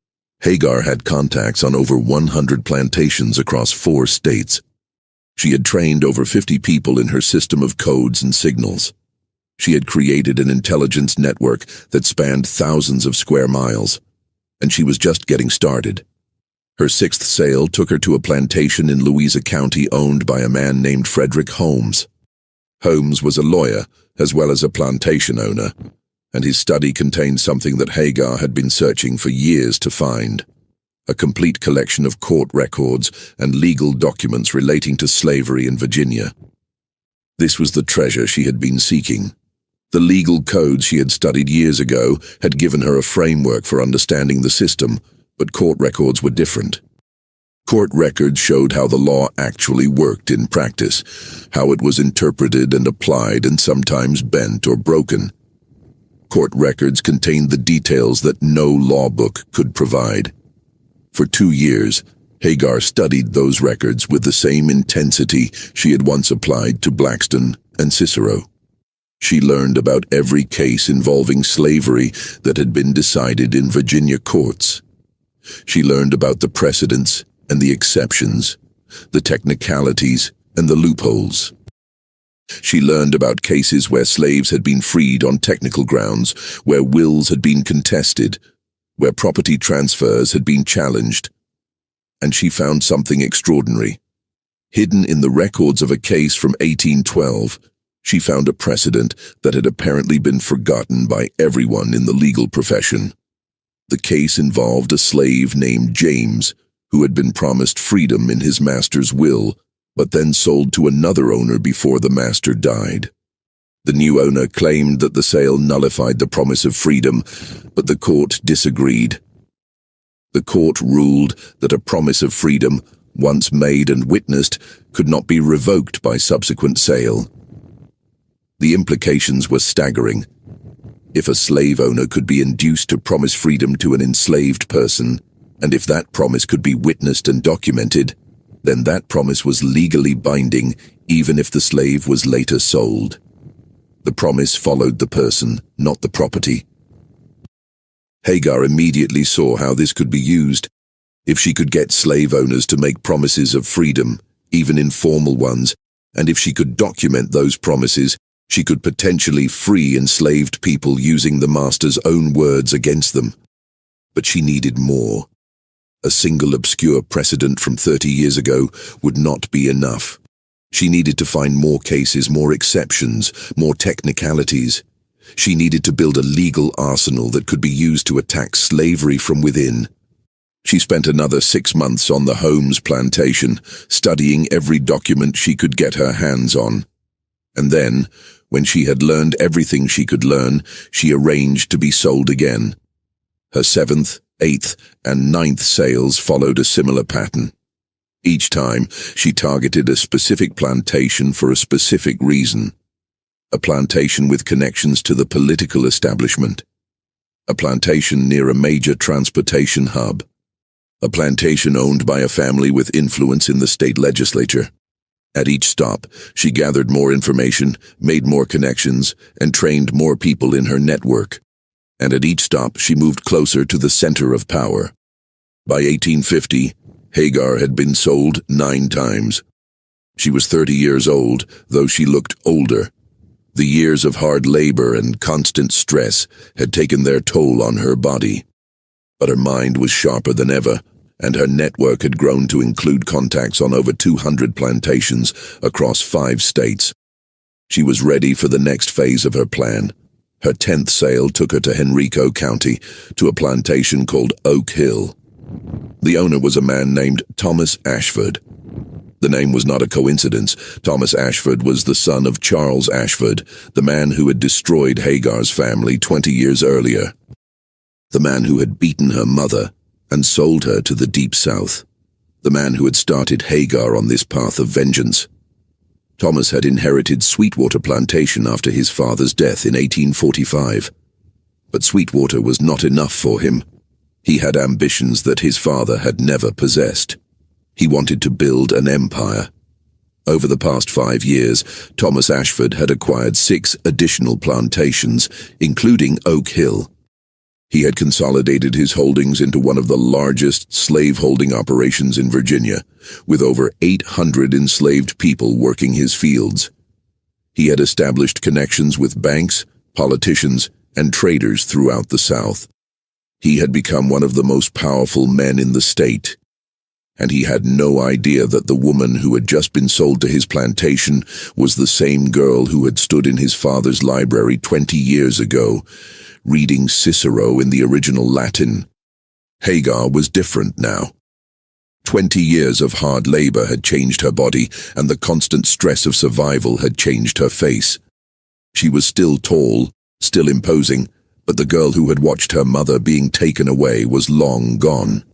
Hagar had contacts on over 100 plantations across 4 states. She had trained over 50 people in her system of codes and signals. She had created an intelligence network that spanned thousands of square miles, and she was just getting started. Her 6th sale took her to a plantation in Louisa County owned by a man named Frederick Holmes. Holmes was a lawyer as well as a plantation owner, and his study contained something that Hagar had been searching for years to find: a complete collection of court records and legal documents relating to slavery in Virginia. This was the treasure she had been seeking. The legal codes she had studied years ago had given her a framework for understanding the system, but court records were different. Court records showed how the law actually worked in practice, how it was interpreted and applied and sometimes bent or broken. Court records contained the details that no law book could provide. For 2 years, Hagar studied those records with the same intensity she had once applied to Blackstone and Cicero. She learned about every case involving slavery that had been decided in Virginia courts. She learned about the precedents and the exceptions, the technicalities and the loopholes. She learned about cases where slaves had been freed on technical grounds, where wills had been contested, where property transfers had been challenged. And she found something extraordinary. Hidden in the records of a case from 1812, she found a precedent that had apparently been forgotten by everyone in the legal profession. The case involved a slave named James, who had been promised freedom in his master's will, but then sold to another owner before the master died. The new owner claimed that the sale nullified the promise of freedom, but the court disagreed. The court ruled that a promise of freedom, once made and witnessed, could not be revoked by subsequent sale. The implications were staggering. If a slave owner could be induced to promise freedom to an enslaved person, and if that promise could be witnessed and documented, then that promise was legally binding even if the slave was later sold. The promise followed the person, not the property. Hagar immediately saw how this could be used. If she could get slave owners to make promises of freedom, even informal ones, and if she could document those promises, she could potentially free enslaved people using the master's own words against them. But she needed more. A single obscure precedent from 30 years ago would not be enough. She needed to find more cases, more exceptions, more technicalities. She needed to build a legal arsenal that could be used to attack slavery from within. She spent another 6 months on the Holmes plantation, studying every document she could get her hands on. And then, when she had learned everything she could learn, she arranged to be sold again. Her 7th, 8th, and 9th sales followed a similar pattern. Each time, she targeted a specific plantation for a specific reason. A plantation with connections to the political establishment. A plantation near a major transportation hub. A plantation owned by a family with influence in the state legislature. At each stop, she gathered more information, made more connections, and trained more people in her network. and at each stop she moved closer to the center of power. By 1850, Hagar had been sold 9 times. She was 30 years old, though she looked older. The years of hard labor and constant stress had taken their toll on her body. But her mind was sharper than ever, and her network had grown to include contacts on over 200 plantations across 5 states. She was ready for the next phase of her plan. Her 10th sale took her to Henrico County, to a plantation called Oak Hill. The owner was a man named Thomas Ashford. The name was not a coincidence. Thomas Ashford was the son of Charles Ashford, the man who had destroyed Hagar's family 20 years earlier. The man who had beaten her mother and sold her to the Deep South. The man who had started Hagar on this path of vengeance. Thomas had inherited Sweetwater Plantation after his father's death in 1845. But Sweetwater was not enough for him. He had ambitions that his father had never possessed. He wanted to build an empire. Over the past 5 years, Thomas Ashford had acquired 6 additional plantations, including Oak Hill. He had consolidated his holdings into one of the largest slave-holding operations in Virginia, with over 800 enslaved people working his fields. He had established connections with banks, politicians, and traders throughout the South. He had become one of the most powerful men in the state. And he had no idea that the woman who had just been sold to his plantation was the same girl who had stood in his father's library 20 years ago, reading Cicero in the original Latin. Hagar was different now. 20 years of hard labor had changed her body, and the constant stress of survival had changed her face. She was still tall, still imposing, but the girl who had watched her mother being taken away was long gone.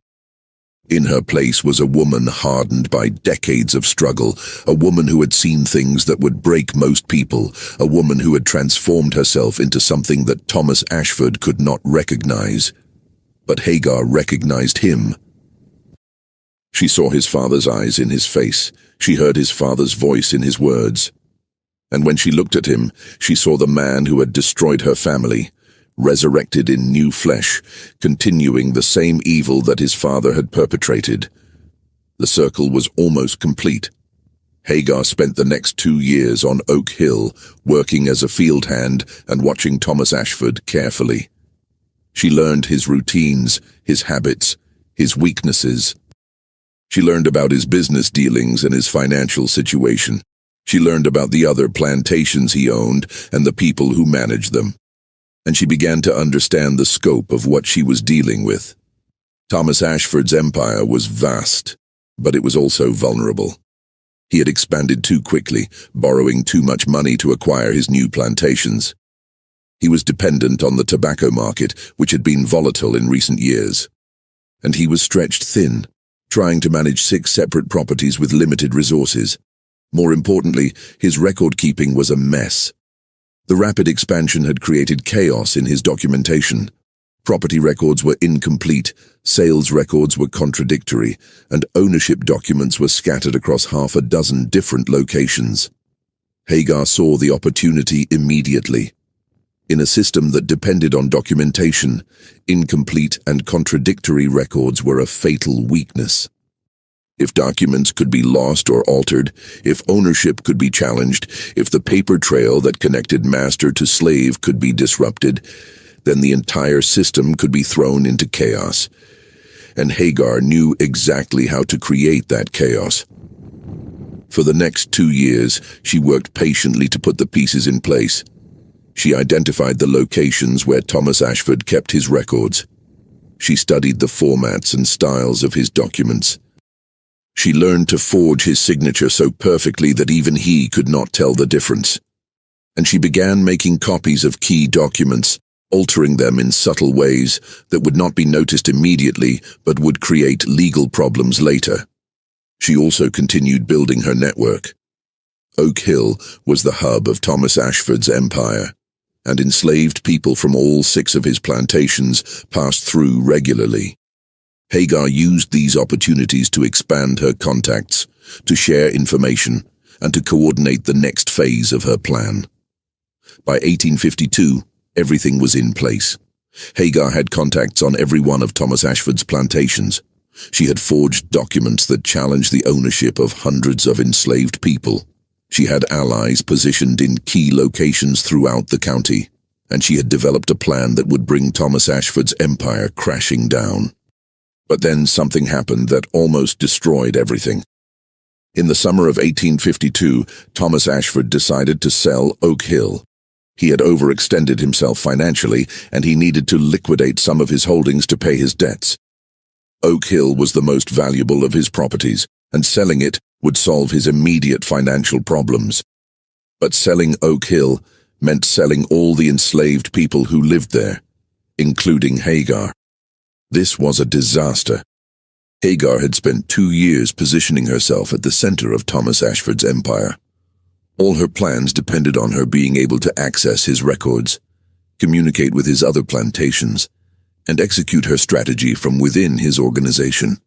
In her place was a woman hardened by decades of struggle, a woman who had seen things that would break most people, a woman who had transformed herself into something that Thomas Ashford could not recognize. But Hagar recognized him. She saw his father's eyes in his face. She heard his father's voice in his words. And when she looked at him, she saw the man who had destroyed her family, resurrected in new flesh, continuing the same evil that his father had perpetrated. The circle was almost complete. Hagar spent the next 2 years on Oak Hill, working as a field hand and watching Thomas Ashford carefully. She learned his routines, his habits, his weaknesses. She learned about his business dealings and his financial situation. She learned about the other plantations he owned and the people who managed them. And she began to understand the scope of what she was dealing with. Thomas Ashford's empire was vast, but it was also vulnerable. He had expanded too quickly, borrowing too much money to acquire his new plantations. He was dependent on the tobacco market, which had been volatile in recent years. And he was stretched thin, trying to manage 6 separate properties with limited resources. More importantly, his record-keeping was a mess. The rapid expansion had created chaos in his documentation. Property records were incomplete, sales records were contradictory, and ownership documents were scattered across 6 different locations. Hagar saw the opportunity immediately. In a system that depended on documentation, incomplete and contradictory records were a fatal weakness. If documents could be lost or altered, if ownership could be challenged, if the paper trail that connected master to slave could be disrupted, then the entire system could be thrown into chaos. And Hagar knew exactly how to create that chaos. For the next 2 years, she worked patiently to put the pieces in place. She identified the locations where Thomas Ashford kept his records. She studied the formats and styles of his documents. She learned to forge his signature so perfectly that even he could not tell the difference. And she began making copies of key documents, altering them in subtle ways that would not be noticed immediately but would create legal problems later. She also continued building her network. Oak Hill was the hub of Thomas Ashford's empire, and enslaved people from all 6 of his plantations passed through regularly. Hagar used these opportunities to expand her contacts, to share information, and to coordinate the next phase of her plan. By 1852, everything was in place. Hagar had contacts on every one of Thomas Ashford's plantations. She had forged documents that challenged the ownership of hundreds of enslaved people. She had allies positioned in key locations throughout the county, and she had developed a plan that would bring Thomas Ashford's empire crashing down. But then something happened that almost destroyed everything. In the summer of 1852, Thomas Ashford decided to sell Oak Hill. He had overextended himself financially, and he needed to liquidate some of his holdings to pay his debts. Oak Hill was the most valuable of his properties, and selling it would solve his immediate financial problems. But selling Oak Hill meant selling all the enslaved people who lived there, including Hagar. This was a disaster. Hagar had spent 2 years positioning herself at the center of Thomas Ashford's empire. All her plans depended on her being able to access his records, communicate with his other plantations, and execute her strategy from within his organization.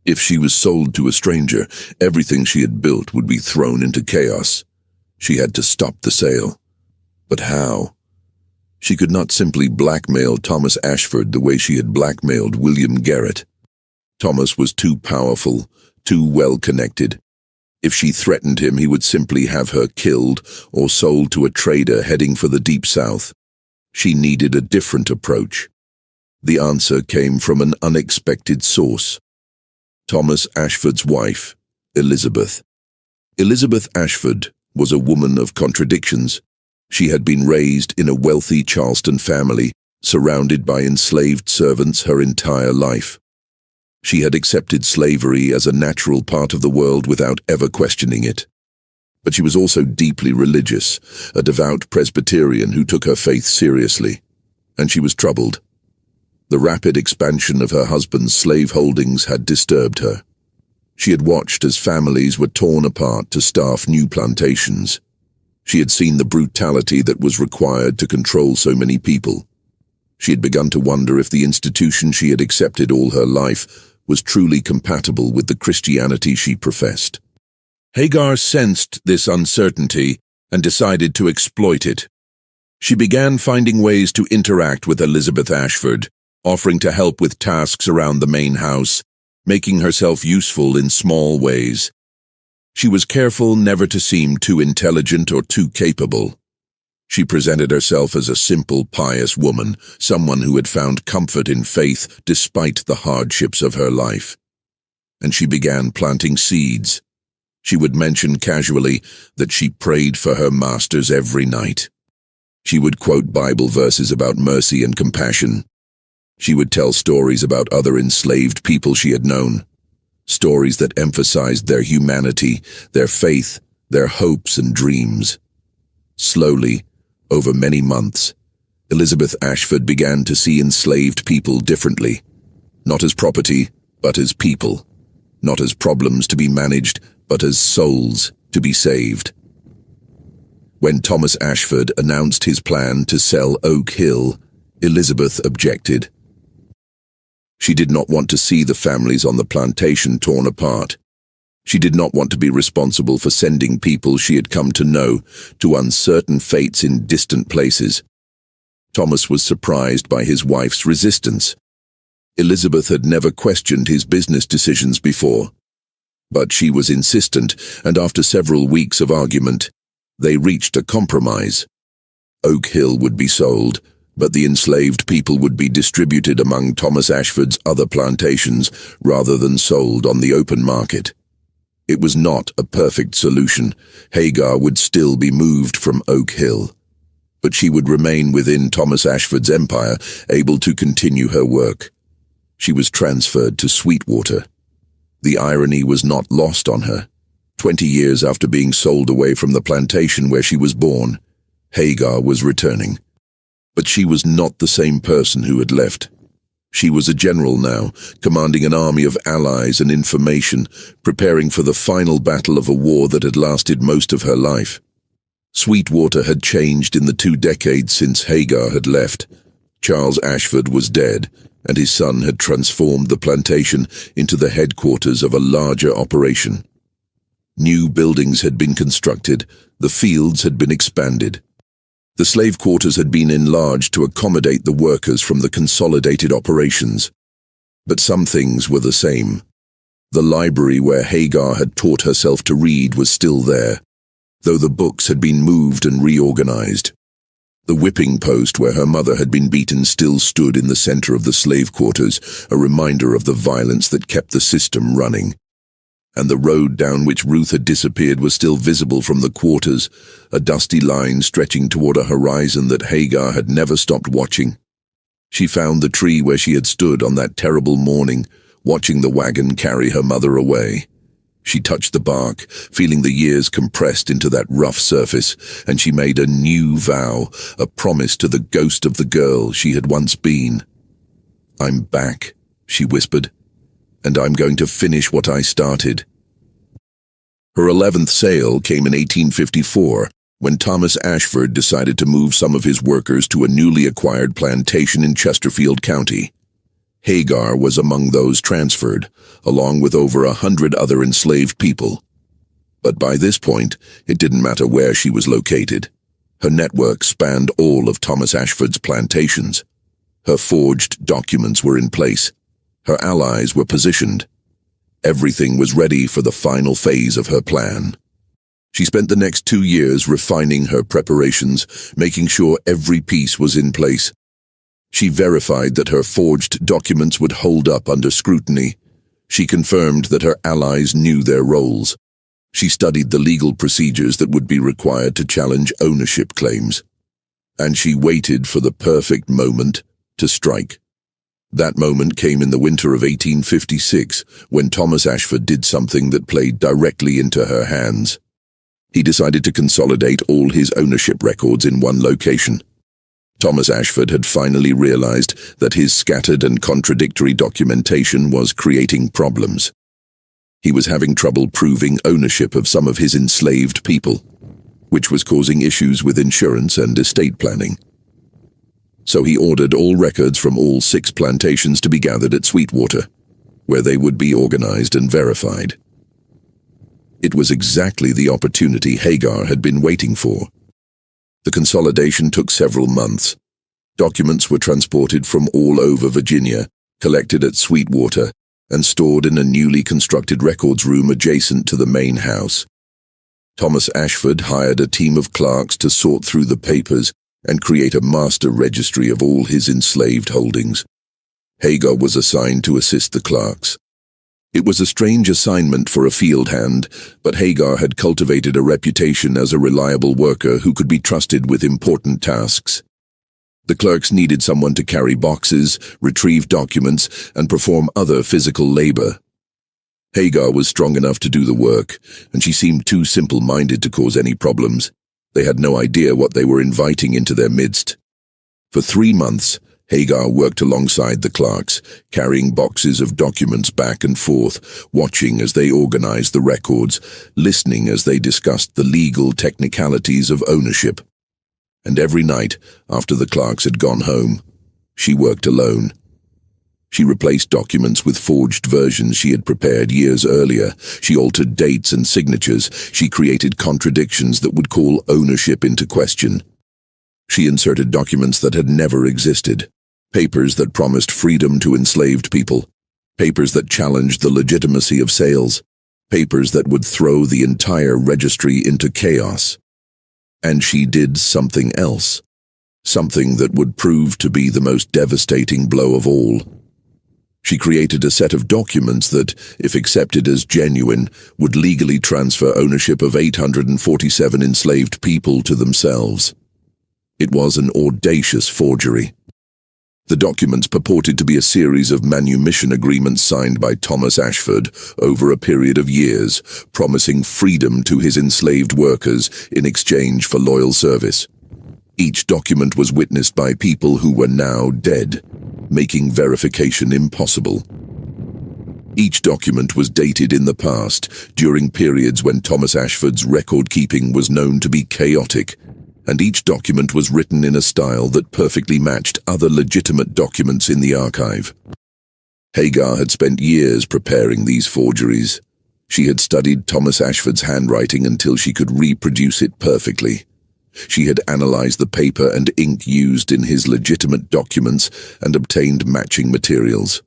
If she was sold to a stranger, everything she had built would be thrown into chaos. She had to stop the sale. But how? She could not simply blackmail Thomas Ashford the way she had blackmailed William Garrett. Thomas was too powerful, too well-connected. If she threatened him, he would simply have her killed or sold to a trader heading for the Deep South. She needed a different approach. The answer came from an unexpected source. Thomas Ashford's wife, Elizabeth. Elizabeth Ashford was a woman of contradictions. She had been raised in a wealthy Charleston family, surrounded by enslaved servants her entire life. She had accepted slavery as a natural part of the world without ever questioning it. But she was also deeply religious, a devout Presbyterian who took her faith seriously. And she was troubled. The rapid expansion of her husband's slave holdings had disturbed her. She had watched as families were torn apart to staff new plantations. She had seen the brutality that was required to control so many people. She had begun to wonder if the institution she had accepted all her life was truly compatible with the Christianity she professed. Hagar sensed this uncertainty and decided to exploit it. She began finding ways to interact with Elizabeth Ashford, offering to help with tasks around the main house, making herself useful in small ways. She was careful never to seem too intelligent or too capable. She presented herself as a simple, pious woman, someone who had found comfort in faith despite the hardships of her life. And she began planting seeds. She would mention casually that she prayed for her masters every night. She would quote Bible verses about mercy and compassion. She would tell stories about other enslaved people she had known, stories that emphasized their humanity, their faith, their hopes and dreams. Slowly, over many months, Elizabeth Ashford began to see enslaved people differently, not as property, but as people, not as problems to be managed, but as souls to be saved. When Thomas Ashford announced his plan to sell Oak Hill, Elizabeth objected. She did not want to see the families on the plantation torn apart. She did not want to be responsible for sending people she had come to know to uncertain fates in distant places. Thomas was surprised by his wife's resistance. Elizabeth had never questioned his business decisions before. But she was insistent, and after several weeks of argument, they reached a compromise. Oak Hill would be sold, but the enslaved people would be distributed among Thomas Ashford's other plantations rather than sold on the open market. It was not a perfect solution. Hagar would still be moved from Oak Hill, but she would remain within Thomas Ashford's empire, able to continue her work. She was transferred to Sweetwater. The irony was not lost on her. 20 years after being sold away from the plantation where she was born, Hagar was returning. But she was not the same person who had left. She was a general now, commanding an army of allies and information, preparing for the final battle of a war that had lasted most of her life. Sweetwater had changed in the 2 decades since Hagar had left. Charles Ashford was dead, and his son had transformed the plantation into the headquarters of a larger operation. New buildings had been constructed, the fields had been expanded. The slave quarters had been enlarged to accommodate the workers from the consolidated operations. But some things were the same. The library where Hagar had taught herself to read was still there, though the books had been moved and reorganized. The whipping post where her mother had been beaten still stood in the center of the slave quarters, a reminder of the violence that kept the system running. And the road down which Ruth had disappeared was still visible from the quarters, a dusty line stretching toward a horizon that Hagar had never stopped watching. She found the tree where she had stood on that terrible morning, watching the wagon carry her mother away. She touched the bark, feeling the years compressed into that rough surface, and she made a new vow, a promise to the ghost of the girl she had once been. "I'm back," she whispered, "and I'm going to finish what I started." Her 11th sale came in 1854, when Thomas Ashford decided to move some of his workers to a newly acquired plantation in Chesterfield County. Hagar was among those transferred, along with over 100 other enslaved people. But by this point, it didn't matter where she was located. Her network spanned all of Thomas Ashford's plantations. Her forged documents were in place. Her allies were positioned. Everything was ready for the final phase of her plan. She spent the next 2 years refining her preparations, making sure every piece was in place. She verified that her forged documents would hold up under scrutiny. She confirmed that her allies knew their roles. She studied the legal procedures that would be required to challenge ownership claims. And she waited for the perfect moment to strike. That moment came in the winter of 1856, when Thomas Ashford did something that played directly into her hands. He decided to consolidate all his ownership records in one location. Thomas Ashford had finally realized that his scattered and contradictory documentation was creating problems. He was having trouble proving ownership of some of his enslaved people, which was causing issues with insurance and estate planning. So he ordered all records from all 6 plantations to be gathered at Sweetwater, where they would be organized and verified. It was exactly the opportunity Hagar had been waiting for. The consolidation took several months. Documents were transported from all over Virginia, collected at Sweetwater, and stored in a newly constructed records room adjacent to the main house. Thomas Ashford hired a team of clerks to sort through the papers and create a master registry of all his enslaved holdings. Hagar was assigned to assist the clerks. It was a strange assignment for a field hand, but Hagar had cultivated a reputation as a reliable worker who could be trusted with important tasks. The clerks needed someone to carry boxes, retrieve documents, and perform other physical labor. Hagar was strong enough to do the work, and she seemed too simple-minded to cause any problems. They had no idea what they were inviting into their midst. For 3 months, Hagar worked alongside the clerks, carrying boxes of documents back and forth, watching as they organized the records, listening as they discussed the legal technicalities of ownership. And every night, after the clerks had gone home, she worked alone. She replaced documents with forged versions she had prepared years earlier. She altered dates and signatures. She created contradictions that would call ownership into question. She inserted documents that had never existed. Papers that promised freedom to enslaved people. Papers that challenged the legitimacy of sales. Papers that would throw the entire registry into chaos. And she did something else. Something that would prove to be the most devastating blow of all. She created a set of documents that, if accepted as genuine, would legally transfer ownership of 847 enslaved people to themselves. It was an audacious forgery. The documents purported to be a series of manumission agreements signed by Thomas Ashford over a period of years, promising freedom to his enslaved workers in exchange for loyal service. Each document was witnessed by people who were now dead, making verification impossible. Each document was dated in the past, during periods when Thomas Ashford's record-keeping was known to be chaotic, and each document was written in a style that perfectly matched other legitimate documents in the archive. Hagar had spent years preparing these forgeries. She had studied Thomas Ashford's handwriting until she could reproduce it perfectly. She had analyzed the paper and ink used in his legitimate documents and obtained matching materials.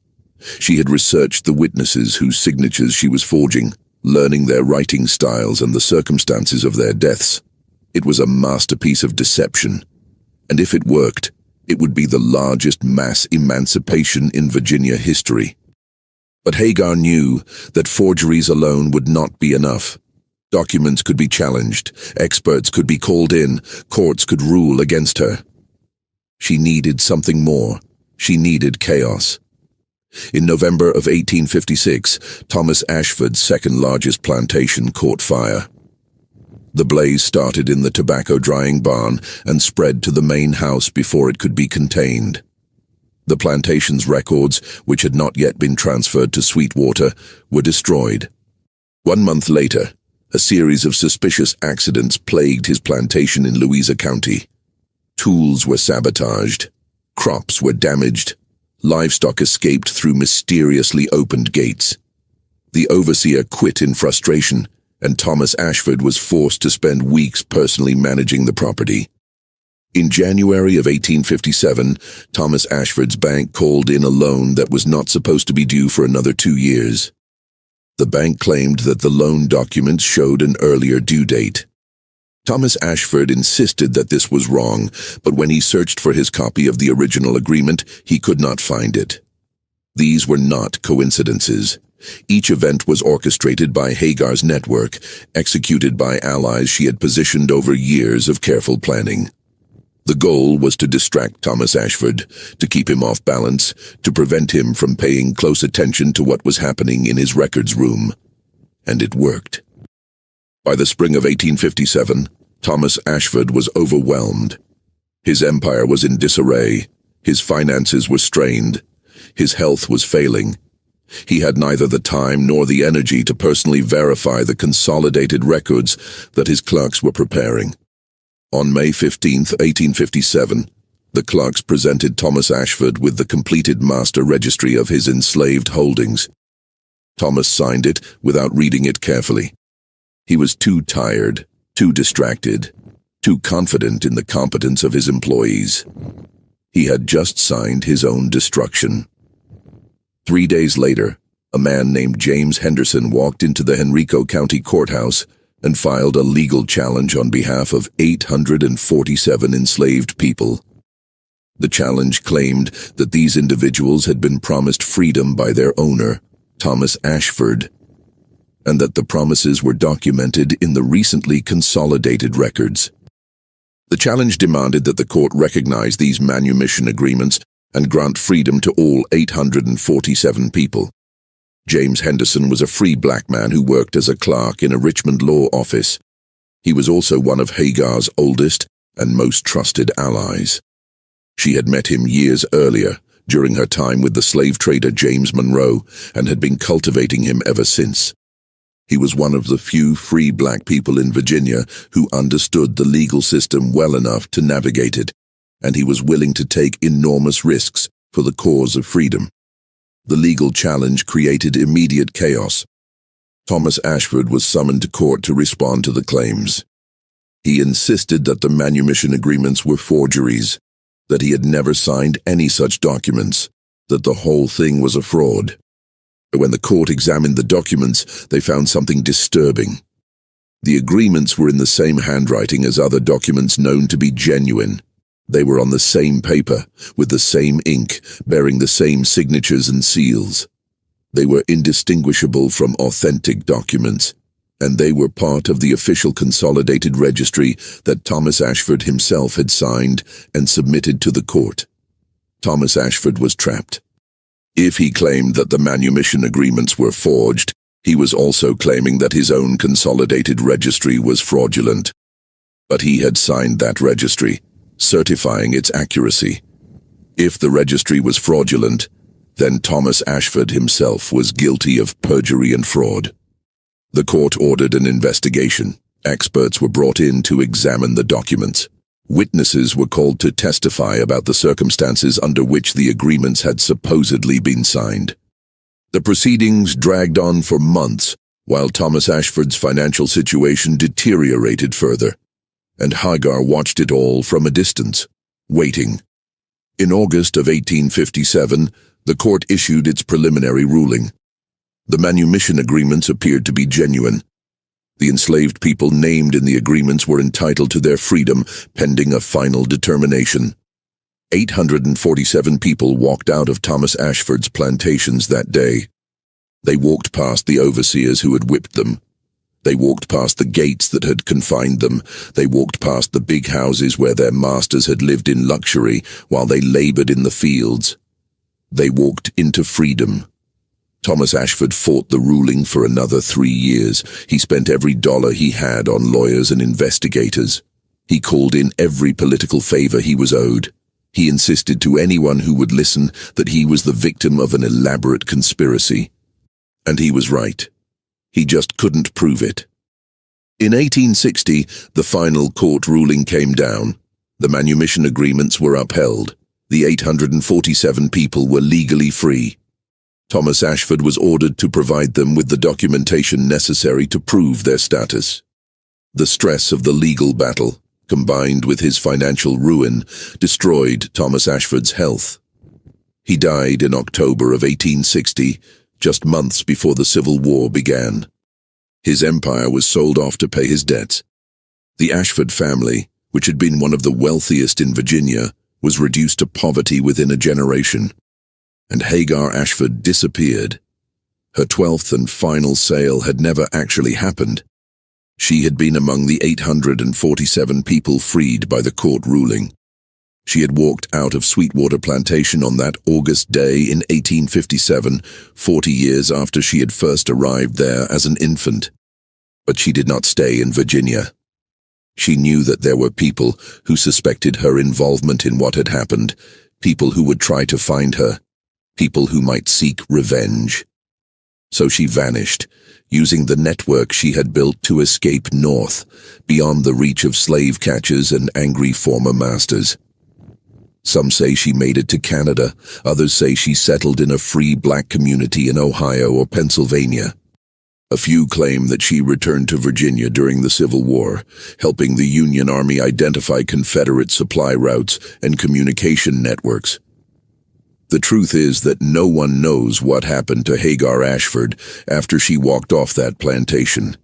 She had researched the witnesses whose signatures she was forging, learning their writing styles and the circumstances of their deaths. It was a masterpiece of deception, and if it worked, it would be the largest mass emancipation in Virginia history. But Hagar knew that forgeries alone would not be enough. Documents could be challenged, experts could be called in, courts could rule against her. She needed something more. She needed chaos. In November of 1856, Thomas Ashford's second-largest plantation caught fire. The blaze started in the tobacco drying barn and spread to the main house before it could be contained. The plantation's records, which had not yet been transferred to Sweetwater, were destroyed. 1 month later, a series of suspicious accidents plagued his plantation in Louisa County. Tools were sabotaged, crops were damaged, livestock escaped through mysteriously opened gates. The overseer quit in frustration, and Thomas Ashford was forced to spend weeks personally managing the property. In January of 1857, Thomas Ashford's bank called in a loan that was not supposed to be due for another 2 years. The bank claimed that the loan documents showed an earlier due date. Thomas Ashford insisted that this was wrong, but when he searched for his copy of the original agreement, he could not find it. These were not coincidences. Each event was orchestrated by Hagar's network, executed by allies she had positioned over years of careful planning. The goal was to distract Thomas Ashford, to keep him off balance, to prevent him from paying close attention to what was happening in his records room. And it worked. By the spring of 1857, Thomas Ashford was overwhelmed. His empire was in disarray, his finances were strained, his health was failing. He had neither the time nor the energy to personally verify the consolidated records that his clerks were preparing. On May 15, 1857, the clerks presented Thomas Ashford with the completed master registry of his enslaved holdings. Thomas signed it without reading it carefully. He was too tired, too distracted, too confident in the competence of his employees. He had just signed his own destruction. 3 days later, a man named James Henderson walked into the Henrico County Courthouse and filed a legal challenge on behalf of 847 enslaved people. The challenge claimed that these individuals had been promised freedom by their owner, Thomas Ashford, and that the promises were documented in the recently consolidated records. The challenge demanded that the court recognize these manumission agreements and grant freedom to all 847 people. James Henderson was a free black man who worked as a clerk in a Richmond law office. He was also one of Hagar's oldest and most trusted allies. She had met him years earlier, during her time with the slave trader James Monroe, and had been cultivating him ever since. He was one of the few free black people in Virginia who understood the legal system well enough to navigate it, and he was willing to take enormous risks for the cause of freedom. The legal challenge created immediate chaos. Thomas Ashford was summoned to court to respond to the claims. He insisted that the manumission agreements were forgeries, that he had never signed any such documents, that the whole thing was a fraud. When the court examined the documents, they found something disturbing. The agreements were in the same handwriting as other documents known to be genuine. They were on the same paper, with the same ink, bearing the same signatures and seals. They were indistinguishable from authentic documents, and they were part of the official consolidated registry that Thomas Ashford himself had signed and submitted to the court. Thomas Ashford was trapped. If he claimed that the manumission agreements were forged, he was also claiming that his own consolidated registry was fraudulent. But he had signed that registry, certifying its accuracy. If the registry was fraudulent, then Thomas Ashford himself was guilty of perjury and fraud. The court ordered an investigation. Experts were brought in to examine the documents. Witnesses were called to testify about the circumstances under which the agreements had supposedly been signed. The proceedings dragged on for months, while Thomas Ashford's financial situation deteriorated further. and Hagar watched it all from a distance, waiting. In August of 1857, the court issued its preliminary ruling. The manumission agreements appeared to be genuine. The enslaved people named in the agreements were entitled to their freedom pending a final determination. 847 people walked out of Thomas Ashford's plantations that day. They walked past the overseers who had whipped them. They walked past the gates that had confined them. They walked past the big houses where their masters had lived in luxury while they labored in the fields. They walked into freedom. Thomas Ashford fought the ruling for another 3 years. He spent every dollar he had on lawyers and investigators. He called in every political favor he was owed. He insisted to anyone who would listen that he was the victim of an elaborate conspiracy. And he was right. He just couldn't prove it. In 1860, the final court ruling came down. The manumission agreements were upheld. The 847 people were legally free. Thomas Ashford was ordered to provide them with the documentation necessary to prove their status. The stress of the legal battle, combined with his financial ruin, destroyed Thomas Ashford's health. He died in October of 1860, just months before the Civil War began. His empire was sold off to pay his debts. The Ashford family, which had been one of the wealthiest in Virginia, was reduced to poverty within a generation. And Hagar Ashford disappeared. Her 12th and final sale had never actually happened. She had been among the 847 people freed by the court ruling. She had walked out of Sweetwater Plantation on that August day in 1857, 40 years after she had first arrived there as an infant. But she did not stay in Virginia. She knew that there were people who suspected her involvement in what had happened, people who would try to find her, people who might seek revenge. So she vanished, using the network she had built to escape north, beyond the reach of slave catchers and angry former masters. Some say she made it to Canada, others say she settled in a free black community in Ohio or Pennsylvania. A few claim that she returned to Virginia during the Civil War, helping the Union Army identify Confederate supply routes and communication networks. The truth is that no one knows what happened to Hagar Ashford after she walked off that plantation.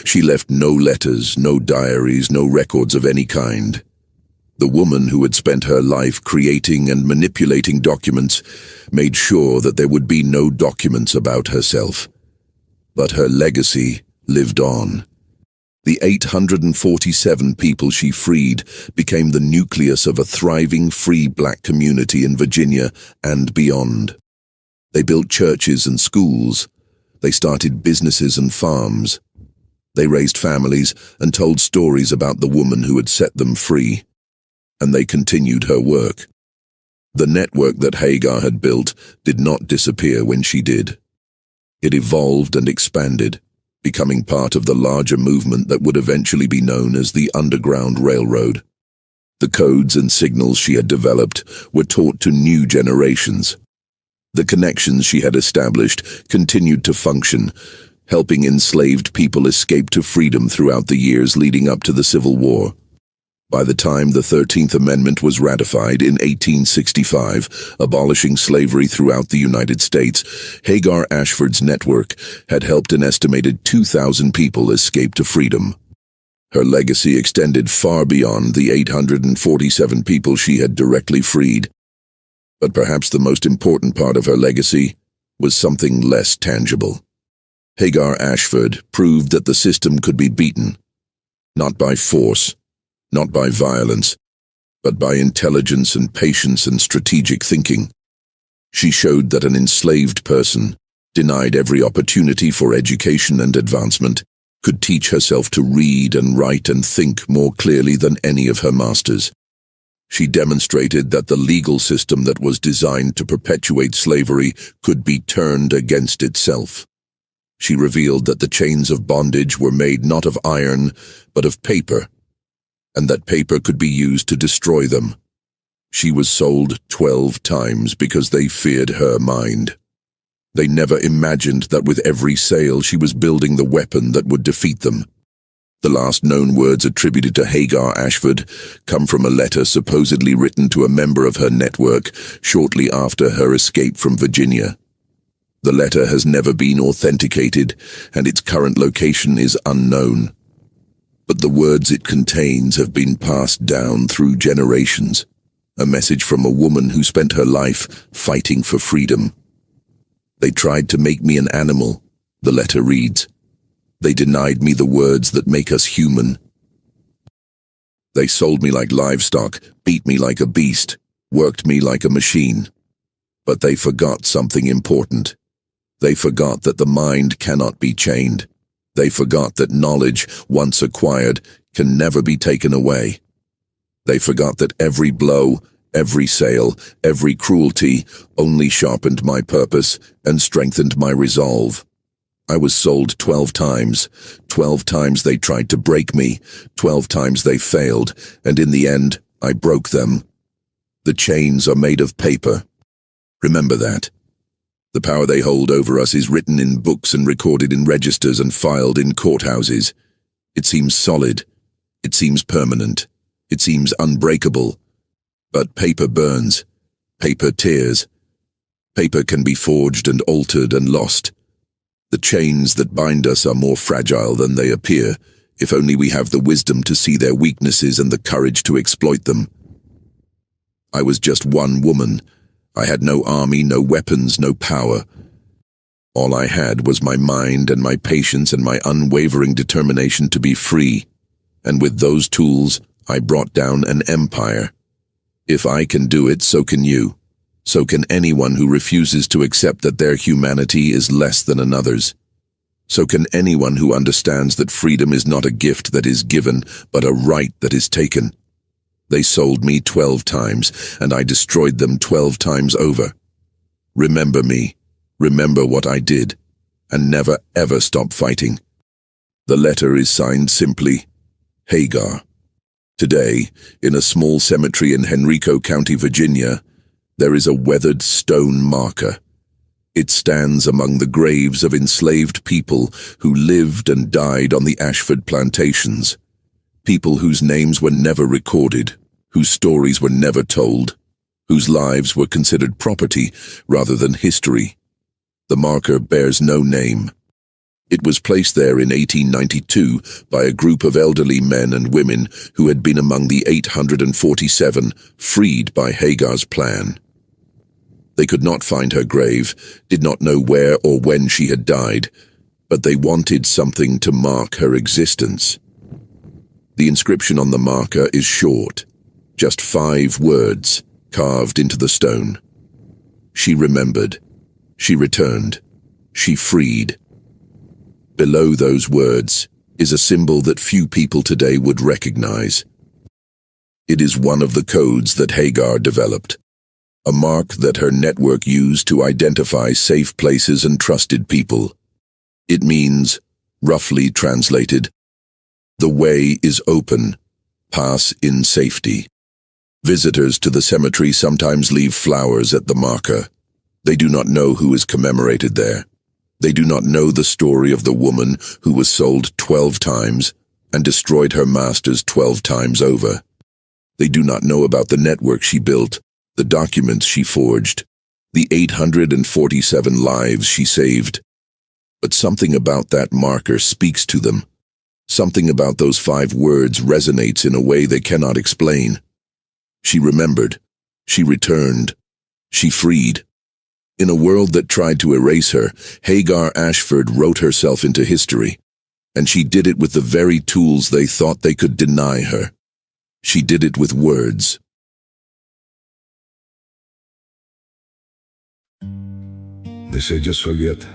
She left no letters, no diaries, no records of any kind. The woman who had spent her life creating and manipulating documents made sure that there would be no documents about herself. But her legacy lived on. The 847 people she freed became the nucleus of a thriving free black community in Virginia and beyond. They built churches and schools. They started businesses and farms. They raised families and told stories about the woman who had set them free. And they continued her work. The network that Hagar had built did not disappear when she did. It evolved and expanded, becoming part of the larger movement that would eventually be known as the Underground Railroad. The codes and signals she had developed were taught to new generations. The connections she had established continued to function, helping enslaved people escape to freedom throughout the years leading up to the Civil War. By the time the 13th Amendment was ratified in 1865, abolishing slavery throughout the United States, Hagar Ashford's network had helped an estimated 2,000 people escape to freedom. Her legacy extended far beyond the 847 people she had directly freed. But perhaps the most important part of her legacy was something less tangible. Hagar Ashford proved that the system could be beaten, not by force, not by violence, but by intelligence and patience and strategic thinking. She showed that an enslaved person, denied every opportunity for education and advancement, could teach herself to read and write and think more clearly than any of her masters. She demonstrated that the legal system that was designed to perpetuate slavery could be turned against itself. She revealed that the chains of bondage were made not of iron, but of paper, and that paper could be used to destroy them. She was sold 12 times because they feared her mind. They never imagined that with every sale she was building the weapon that would defeat them. The last known words attributed to Hagar Ashford come from a letter supposedly written to a member of her network shortly after her escape from Virginia. The letter has never been authenticated, and its current location is unknown. But the words it contains have been passed down through generations, a message from a woman who spent her life fighting for freedom. "They tried to make me an animal," the letter reads. "They denied me the words that make us human. They sold me like livestock, beat me like a beast, worked me like a machine. But they forgot something important. They forgot that the mind cannot be chained. They forgot that knowledge, once acquired, can never be taken away. They forgot that every blow, every sale, every cruelty only sharpened my purpose and strengthened my resolve. I was sold 12 times. 12 times they tried to break me. 12 times they failed, and in the end, I broke them. The chains are made of paper. Remember that. The power they hold over us is written in books and recorded in registers and filed in courthouses. It seems solid. It seems permanent. It seems unbreakable. But paper burns. Paper tears. Paper can be forged and altered and lost. The chains that bind us are more fragile than they appear, if only we have the wisdom to see their weaknesses and the courage to exploit them. I was just one woman. I had no army, no weapons, no power. All I had was my mind and my patience and my unwavering determination to be free. And with those tools, I brought down an empire. If I can do it, so can you. So can anyone who refuses to accept that their humanity is less than another's. So can anyone who understands that freedom is not a gift that is given, but a right that is taken. They sold me 12 times, and I destroyed them 12 times over. Remember me, remember what I did, and never ever stop fighting. The letter is signed simply, Hagar. Today, in a small cemetery in Henrico County, Virginia, there is a weathered stone marker. It stands among the graves of enslaved people who lived and died on the Ashford plantations. People whose names were never recorded, whose stories were never told, whose lives were considered property rather than history. The marker bears no name. It was placed there in 1892 by a group of elderly men and women who had been among the 847 freed by Hagar's plan. They could not find her grave, did not know where or when she had died, but they wanted something to mark her existence. The inscription on the marker is short, just 5 words carved into the stone. She remembered. She returned. She freed. Below those words is a symbol that few people today would recognize. It is one of the codes that Hagar developed, a mark that her network used to identify safe places and trusted people. It means, roughly translated, the way is open, pass in safety. Visitors to the cemetery sometimes leave flowers at the marker. They do not know who is commemorated there. They do not know the story of the woman who was sold 12 times and destroyed her masters 12 times over. They do not know about the network she built, the documents she forged, the 847 lives she saved. But something about that marker speaks to them. Something about those 5 words resonates in a way they cannot explain. She remembered. She returned. She freed. In a world that tried to erase her, Hagar Ashford wrote herself into history, and she did it with the very tools they thought they could deny her. She did it with words. They say just forget.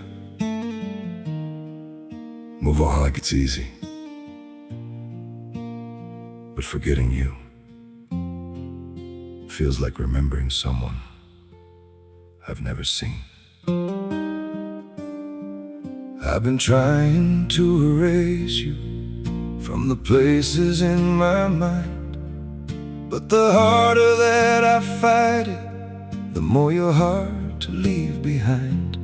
Move on like it's easy. But forgetting you feels like remembering someone I've never seen. I've been trying to erase you from the places in my mind, but the harder that I fight it, the more you're hard to leave behind.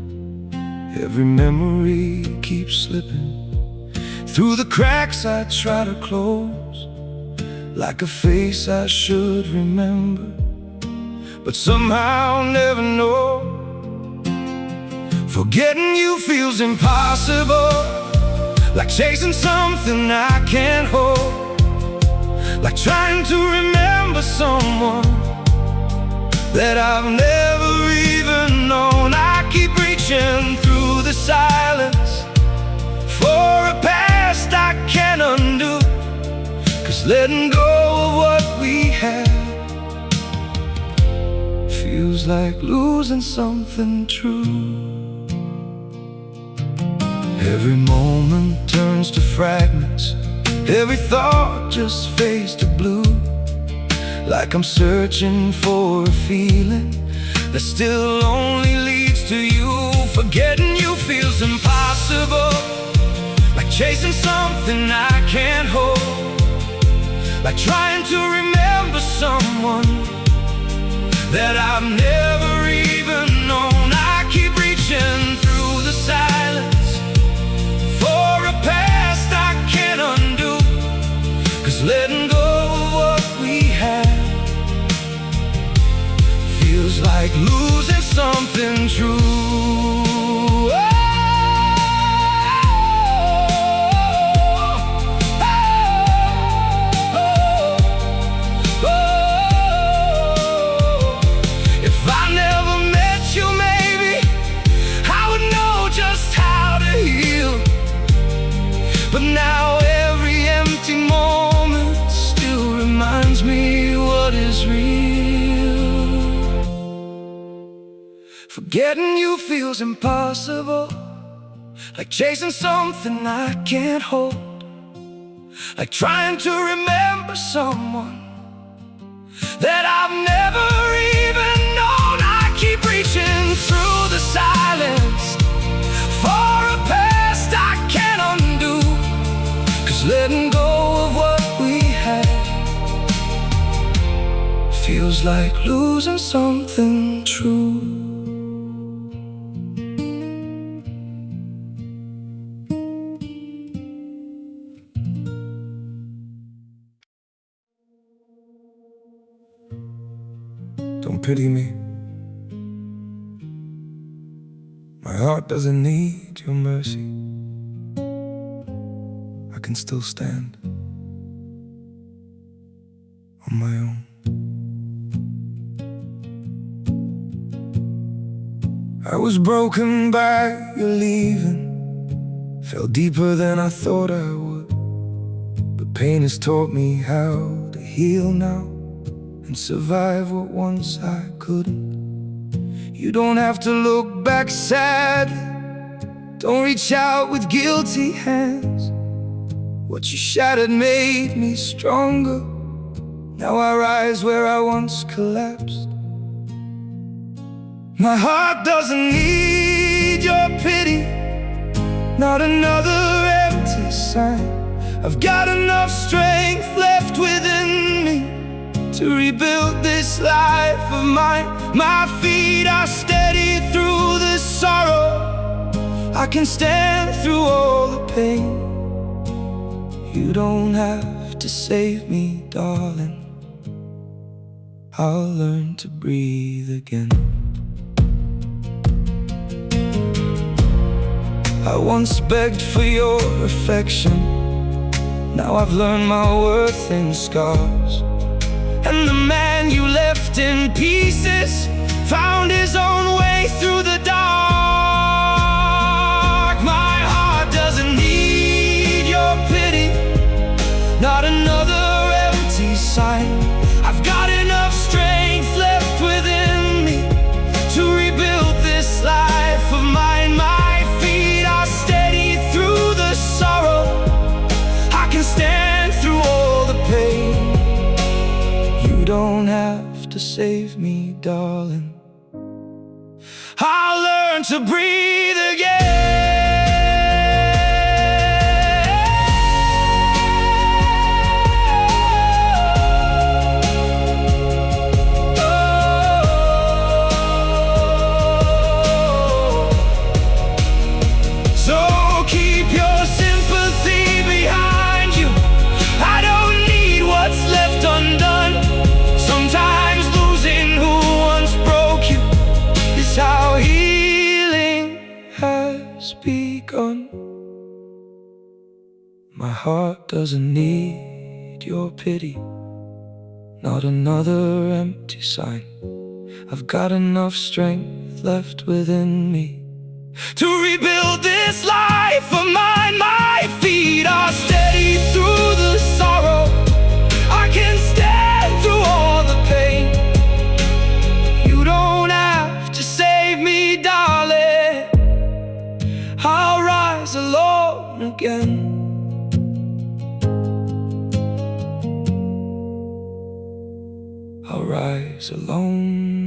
Every memory keeps slipping through the cracks I try to close, like a face I should remember, but somehow never know. Forgetting you feels impossible, like chasing something I can't hold, like trying to remember someone that I've never even known. I keep reaching through the silence for a past I can't undo, 'cause letting go of what we had feels like losing something true. Every moment turns to fragments, every thought just fades to blue, like I'm searching for a feeling that still only leads to you. Forgetting you feels impossible, like chasing something I can't hold, like trying to remember someone that I've never even known. I keep reaching through the silence for a past I can't undo, 'cause letting go of what we had feels like losing something true. If I never met you, maybe I would know just how to heal, but now every empty moment still reminds me what is real. Forgetting you feels impossible, like chasing something I can't hold, like trying to remember someone that I've never even known. I keep reaching through the silence for a past I can't undo, 'cause letting go of what we had feels like losing something true. Don't pity me. My heart doesn't need your mercy. I can still stand on my own. I was broken by your leaving, fell deeper than I thought I would, but pain has taught me how to heal now and survive what once I couldn't. You don't have to look back sadly, don't reach out with guilty hands. What you shattered made me stronger, now I rise where I once collapsed. My heart doesn't need your pity, not another empty sign. I've got enough strength left within me to rebuild this life of mine. My feet are steady through the sorrow, I can stand through all the pain. You don't have to save me, darling, I'll learn to breathe again. I once begged for your affection, now I've learned my worth in scars. And the man you left in pieces found his own way through the dark. My heart doesn't need your pity, not another empty sign. I've got enough strength left within me to rebuild this life of mine. My feet are steady through the sorrow, I can stand through all the pain. You don't have to save me, darling, I'll learn to breathe again. So keep your sympathy My heart doesn't need your pity, not another empty sign. I've got enough strength left within me to rebuild this life of mine. My feet are steady through the sorrow. I can stand through all the pain. You don't have to save me, darling. I'll rise alone again. I'll rise alone